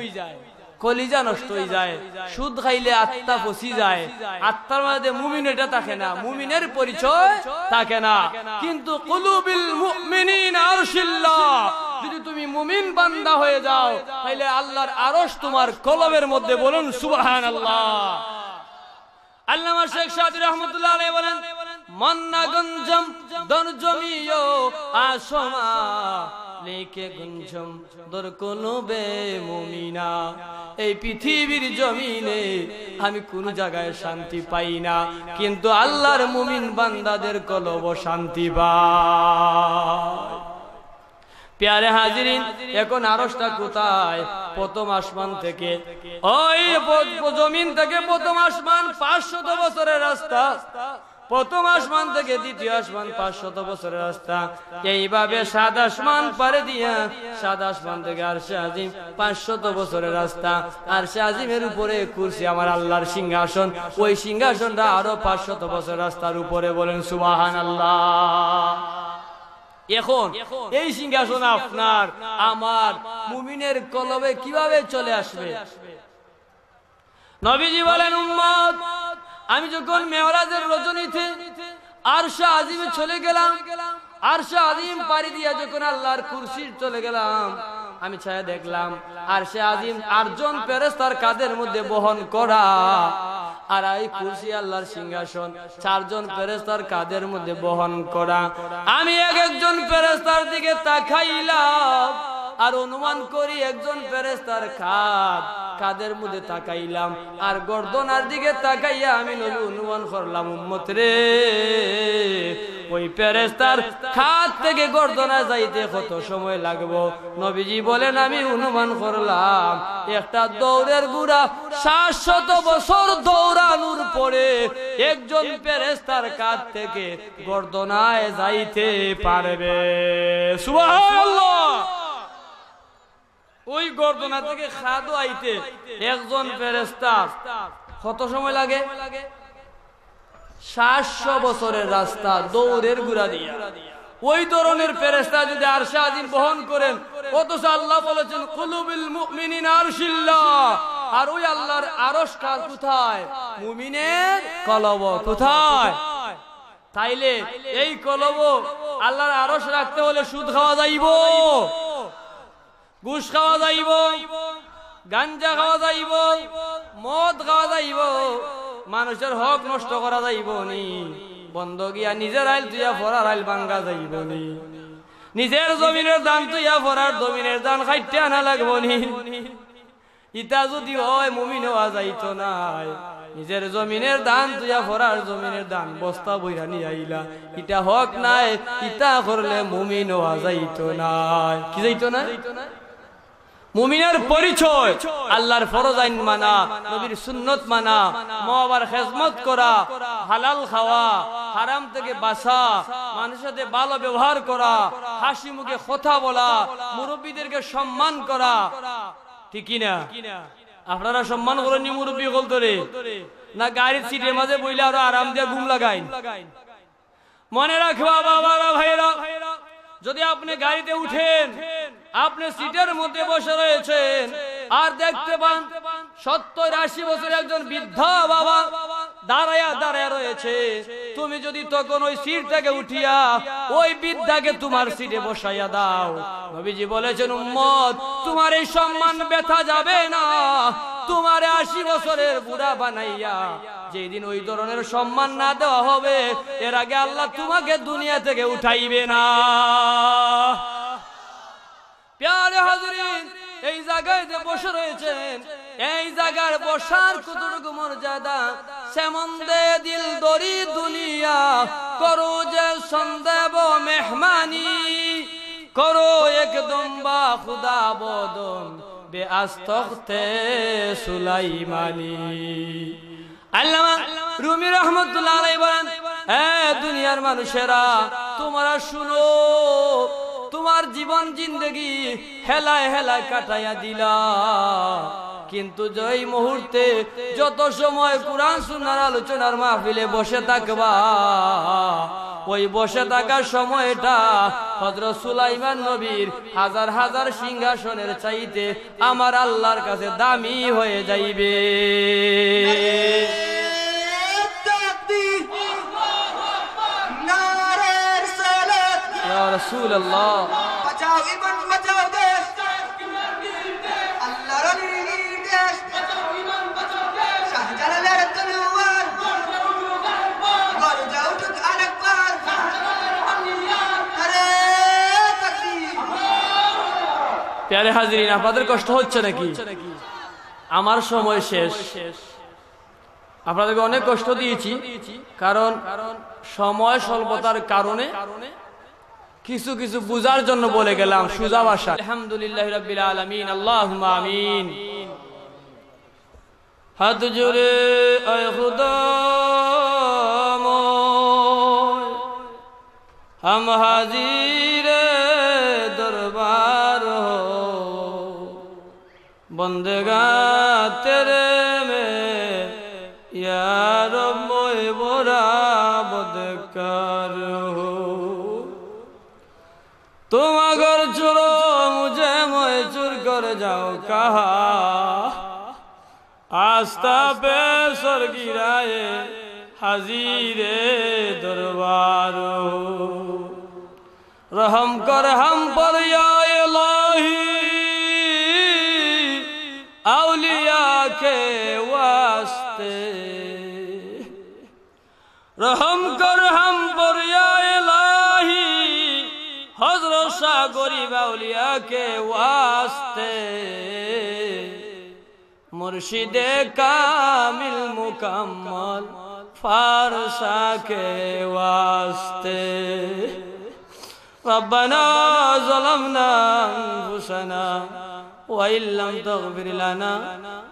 কলিজা নষ্ট হয়ে যায়। সুদ খাইলে আত্মা ফসি যায়, আত্মার মধ্যে মুমিন এটা থাকে না, মুমিনের পরিচয় থাকে না। কিন্তু কুলুবিল মুমিনিন আরশিল্লাহ, যদি তুমি মুমিন বান্দা হয়ে যাও তাহলে আল্লাহর আরশ তোমার কলবের মধ্যে। বলুন সুবহানাল্লাহ। আল্লামা শেখ সাদি রহমাতুল্লাহ আলাইহি বলেন মন্না গঞ্জম দরজমিও আসমা লেকে গুঞ্জম দর কলবে মুমিনা। এই পৃথিবীর জমিনে আমি কোন জায়গায় শান্তি পাই না, কিন্তু আল্লাহর মুমিন বান্দাদের কলব শান্তি পায়। প্যারে হাজিরিন, এখন আরশটা কোথায়? প্রথম আসমান থেকে, ওই জমিন থেকে প্রথম আসমান 500 বছরের রাস্তা, প্রথম আসমান থেকে দ্বিতীয় আসমান 500 বছরের রাস্তা। এইভাবে 7 আসমান পারে দিয়া 7 আসমান থেকে আরশে আজিম 500 বছরের রাস্তা। আরশে আজিমের উপরে কুরসি আমার আল্লাহর সিংহাসন, ওই সিংহাসনটা আরো 500 বছর রাস্তার উপরে। বলেন সুবহানাল্লাহ। এখন এই সিংহাসন আপনার আমার মুমিনের কলবে কিভাবে চলে আসবে? নবীজি বলেন, উম্মত, আমি যখন মেরাজের রজনীতে আরশে আজিমে চলে গেলাম, আরশে আজিম পাড়ি দিয়া যখন আল্লাহর কুরসির চলে গেলাম, আমি ছায়া দেখলাম আরশে আজিম 8 জন ফেরেশতার কাঁধের মধ্যে বহন করা, আর এই কুরসি আল্লাহর সিংহাসন 4 জন ফেরেশতার কাঁধের মধ্যে বহন করা। আমি একজন ফেরেশতার দিকে তাকাইলাম আর অনুমান করি একজন ফেরেশতার কাঁধের মধ্যে তাকাইলাম, আর গর্দনার দিকে তাকাইয়া আমি নবী অনুমান করলাম, উম্মত রে, ওই ফেরেশতার কাঁধ থেকে গর্দনা যাইতে কত সময় লাগবে? নবীজি বলেন, আমি অনুমান করলাম একটা দৌড়ের গুড়া 700 বছর দৌড়ানোর পরে একজন ফেরেশতার কাঁধ থেকে গর্দনায় যাইতে পারবে। সুবহানাল্লাহ। ওই গর্দনা থেকে খাদো আইতে একজন ফেরেশতা কত সময় লাগে? 700 বছরের রাস্তা দৌড়ের গুড়া দিয়া। ওই ধরনের ফেরেশতা যদি আরশে আজিম বহন করেন, অথচ আল্লাহ বলেছেন কুলুবিল মুমিনিনা আরশিল্লাহ, আর ওই আল্লাহর আরশ কার কোথায়? মুমিনের কলব কোথায়? তাইলে এই কলব আল্লাহর আরশ রাখতে হলে সুদ খাওয়া যাইব, ঘুষ খাওয়া যাইব, গাঞ্জা খাওয়া যাইব, মদ খাওয়া যাইব, মানুষের হক নষ্ট করা যাইব নি, বন্ধ গিয়া নিজের আইল তুইয়া ফরার আইল ভাঙ্গা যাইব নি, নিজের জমিনের দান তুইয়া ফরার জমিনের দান খাইতে আনা লাগব নি। ইটা যদি হয় মুমিন হওয়া যাইতো নাই। নিজের জমিনের দান তুইয়া ফরার জমিনের দান বস্তা বইরা নিয়ে আইলা, ইটা হক নাই, ইটা করলে মুমিন হওয়া যাইতো নাই। কি যাইতো না? মুমিনের পরিচয় আল্লাহর ফরজ আইন মানা, নবীর সুন্নত মানা, মা বাবার খেদমত করা, হালাল খাওয়া, হারাম থেকে বাঁচা, মানুষের সাথে ভালো ব্যবহার করা, হাসি মুখে কথা বলা, মুরব্বীদেরকে সম্মান করা। ঠিক কি না? আপনারা সম্মান করেননি মুরব্বী বলতরে না? গাড়ির সিটের মাঝে বইলে আরো আরাম দিয়ে ঘুম লাগাই। মনে রাখবা বাবারা, ভাইরা, যদি আপনি গাড়িতে উঠেন, আপনি সিটের মধ্যে বসে রয়েছেন, আর দেখতে পান 70-80 বছর একজন বৃদ্ধা বাবা দাঁড়ায়া রয়েছে, তুমি যদি তখন ওই সিট থেকে উঠিয়া ওই বৃদ্ধাকে তোমার সিটে বসাইয়া দাও, নবীজি বলেছেন, উম্মত, তোমার এই সম্মান ব্যথা যাবে না। তোমার 80 বছরের বুড়া বানাইয়া যেদিন ওই ধরনের সম্মান না দেওয়া হবে, এর আগে আল্লাহ তোমাকে দুনিয়া থেকে উঠাইবে না। প্যারে হাজরিন, এই জায়গায় যে বসে রয়েছেন, এই জায়গার বসার কতটুকু মর্যাদা, সেমন্দে দিল দরি দুনিয়া করো যে সন্দেব মেহমানি, করো একদম বা খুদা বদন বে আস্তখতে সুলাইমানি। আল্লামা রুমি রহমতুল্লাহ আলাইহি বলেন, দুনিয়ার মানুষেরা, তোমরা শুনো, তোমার জীবন জিন্দগি হেলায় হেলায় কাটাইয়া দিলা, কিন্তু যেই মুহূর্তে যত সময় কোরআন সুন্নাহর আলোচনার মাহফিলে বসে থাকবা, ওই বসে থাকার সময়টা হযরত সুলাইমান নবীর হাজার হাজার সিংহাসনের চাইতে আমার আল্লাহর কাছে দামি হয়ে যাইবে। ইয়া রাসূলুল্লাহ, বাঁচাও ঈমান, বাঁচাও দেশ, আল্লাহর নির্দেশ, বাঁচাও ঈমান, বাঁচাও দেশ, শাহজালালের তলোয়ার, গর্জা উঠুক আরেকবার, আরে তাকবীর, প্যারে হাজিরিন, আপনাদের কষ্ট হচ্ছে নাকি? আমার সময় শেষ, আপনাদেরকে অনেক কষ্ট দিয়েছি, কারণ সময় স্বল্পতার কারণে কিছু কিছু বুঝার জন্য বলে গেলাম সুজা ভাষা। আলহামদুলিল্লাহ রাব্বিল আলামিন, আল্লাহুম্মা আমিন। হাত জোড়ে আয় খুদা মোয়, হাম হাজির দরবার হো, বন্দেগা তেরে মে ইয়া রব বরা বদকার হো। तुम अगर चुरो मुझे मोए चुर कर जाओ कहा, आस्था पे सर गिराए हाजीरे दरबार हो। रहम कर हम पर या इलाही, औलिया के वास्ते। रहम कर हम पर या इलाही, हज़रत शाह गरीब औलिया के वास्ते। मुर्शिदे कामिल मुकम्मल फारसा के वास्ते। रब्बना ज़लमना अनफुसना व इल्लम तग़फिर लना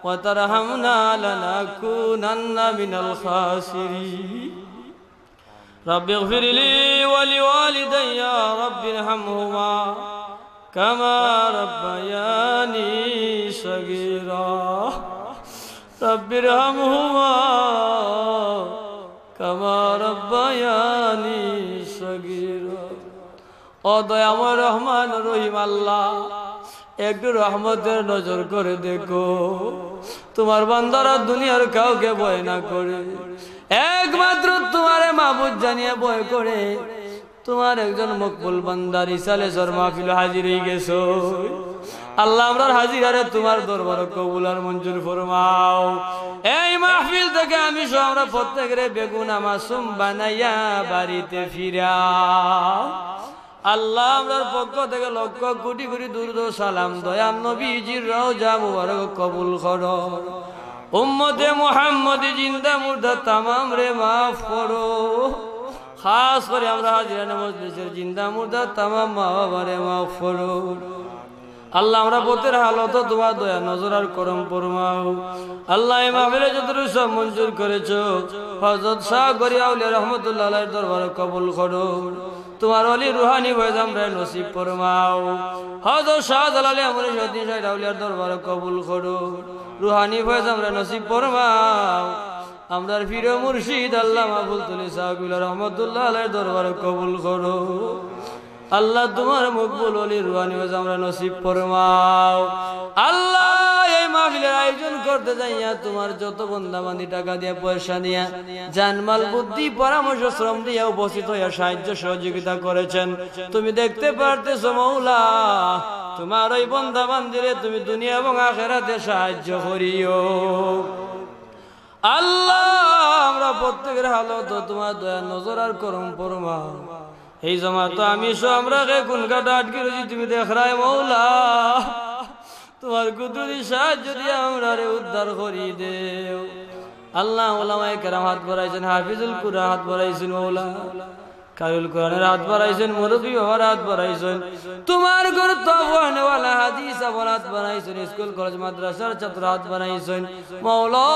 व तरहमना लनकुनन्ना मिनल खासिरीन। रब्बि इग़फिर ली व लिवालिदैया रब्बि इरहमहुमा कमा रब्बयानी सगीरा। रब्बि इरहमहुमा कमा रब्बयानी सगीरा। ओ दयामय रहमान रहीम আল্লাহ, একটু রহমতের নজর করে দেখো। তোমার বান্দারা দুনিয়ার কাউকে ভয় না করে, একমাত্র তোমারে মাবুদ জানিয়ে ভয় করে। তোমার একজন মকবুল বান্দা রিসালে সর মাহফিল হাজির হয়ে গেছো। আল্লাহ আমরার হাজিরারে তোমার দরবার কবুল আর মঞ্জুর ফরমাও। এই মাহফিল থেকে আমি সহ আমরা প্রত্যেকের বেগুনা মাসুম বানাইয়া বাড়িতে ফিরাও। আল্লাহ আমরার পক্ষ থেকে লক্ষ কোটি কোটি দুরূদ ও সালাম দয়াম নবীজির রওজা মুবারক কবুল করো। উম্মতে মুহাম্মদি জিন্দা মুর্দা তামাম রে মাফ করো। খাস করে আমরা হাজিরানে মজলিসের জিন্দা মুর্দা তামাম মা বাবারে মাফ করো। আল্লাহ আমরা পথের হালত তোমার দয়া নজর আর করম ফরমাও। আল্লাহ এই মাহফিলে যতটুকু সব মঞ্জুর করেছো, হযরত শাহ গরিব আউলিয়া রহমাতুল্লাহ আলাইহির দরবারে কবুল করো। তোমার ওলি রুহানি ফয়েজ আমরা নসিব ফরমাও। হযরত শাহজালাল আমরি সদ্দিন শাহ আউলিয়ার দরবারে কবুল করো। রুহানি ফয়েজ আমরা নসিব ফরমাও। আমরার পীর মুর্শিদ আল্লামা ফুলতুলি সাহেব রহমাতুল্লাহ আলাইহির দরবারে কবুল করো। আল্লাহ তোমার মকবুল ওলি রুহানি ফয়েজ আমরা নসিব ফরমাও। আল্লাহ এই মাহফিলের আয়োজন করতে যাইয়া তোমার যত বন্দাবান্দি টাকা দিয়া পয়সা দিয়া জানমাল বুদ্ধি পরামর্শ শ্রম দিয়া উপস্থিত হইয়া সাহায্য সহযোগিতা করেছেন, তুমি দেখতে পারতেছো মৌলা। তোমার ওই বন্দাবান্দিরে তুমি দুনিয়া এবং আখিরাতে সাহায্য করিও। আল্লাহ আমরা প্রত্যেকের হালত তোমার দয়া নজর আর করম ফরমাও। এই জমা তো আমি সহ আমরা কোন কাটা আটকে রয়েছি তুমি দেখ রায় মৌলা। তোমার কুদরতি সাহায্য দিয়ে আমরা উদ্ধার করি দেও। আল্লাহ ওলামায়ে কেরাম হাত বাড়াইছেন, হাফিজুল কুরআন হাত বাড়াইছেন মৌলা, কারুল কোরআনের হাত বাড়াইছেন, মুরব্বী বাবার হাত বাড়াইছেন, তোমার ঘর তাওয়ানেওয়ালা হাদিস আবার হাত বাড়াইছেন, স্কুল কলেজ মাদ্রাসার ছাত্র হাত বাড়াইছেন মৌলা।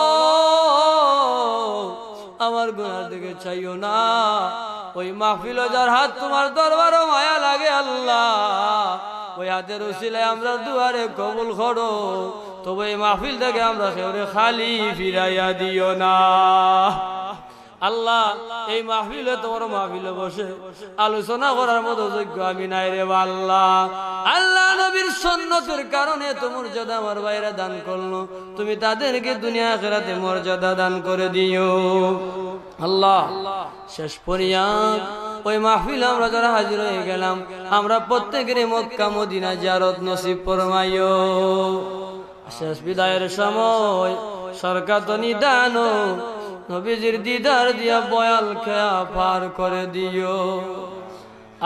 আমার গুনার দিকে চাইও না। ওই মাহফিল যার হাত তোমার দরবারও মায়া লাগে আল্লাহ, ওই হাতের উসিলায় আমরা দুয়ারে কবুল করো। তবে এই মাহফিল থেকে আমরা কেউরে খালি ফিরাইয়া দিও না। আল্লাহ এই মাহফিলে তোমার মাহফিলে বসে আলোচনা করার মতো যোগ্য আমি নাই রে আল্লাহ। আল্লাহ নবীর সুন্নতের কারণে তো মর্যাদা আমার ভাইরা দান করলো, তুমি তাদেরকে দুনিয়া আখিরাতে মর্যাদা দান করে দিও আল্লাহ। শেষ পরিয়াদ ওই মাহফিল আমরা যারা হাজির হয়ে গেলাম, আমরা প্রত্যেকেরই মক্কা মদিনা জিয়ারত নসিব ফরমাইও। শেষ বিদায়ের সময় সরকার তো নিদান নবীজির দিদার দিয়া বয়াল খেয়া পার করে দিও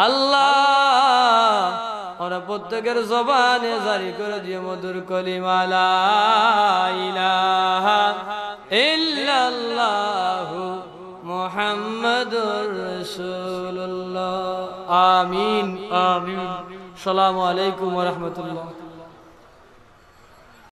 আল্লাহ। আমরা প্রত্যেকের জবানে জারি করে দিও মধুর কলিমা লা ইলাহা ইল্লাল্লাহু মুহাম্মাদুর রাসূলুল্লাহ। আমিন আমিন। আসসালামু আলাইকুম ওয়া রাহমাতুল্লাহ।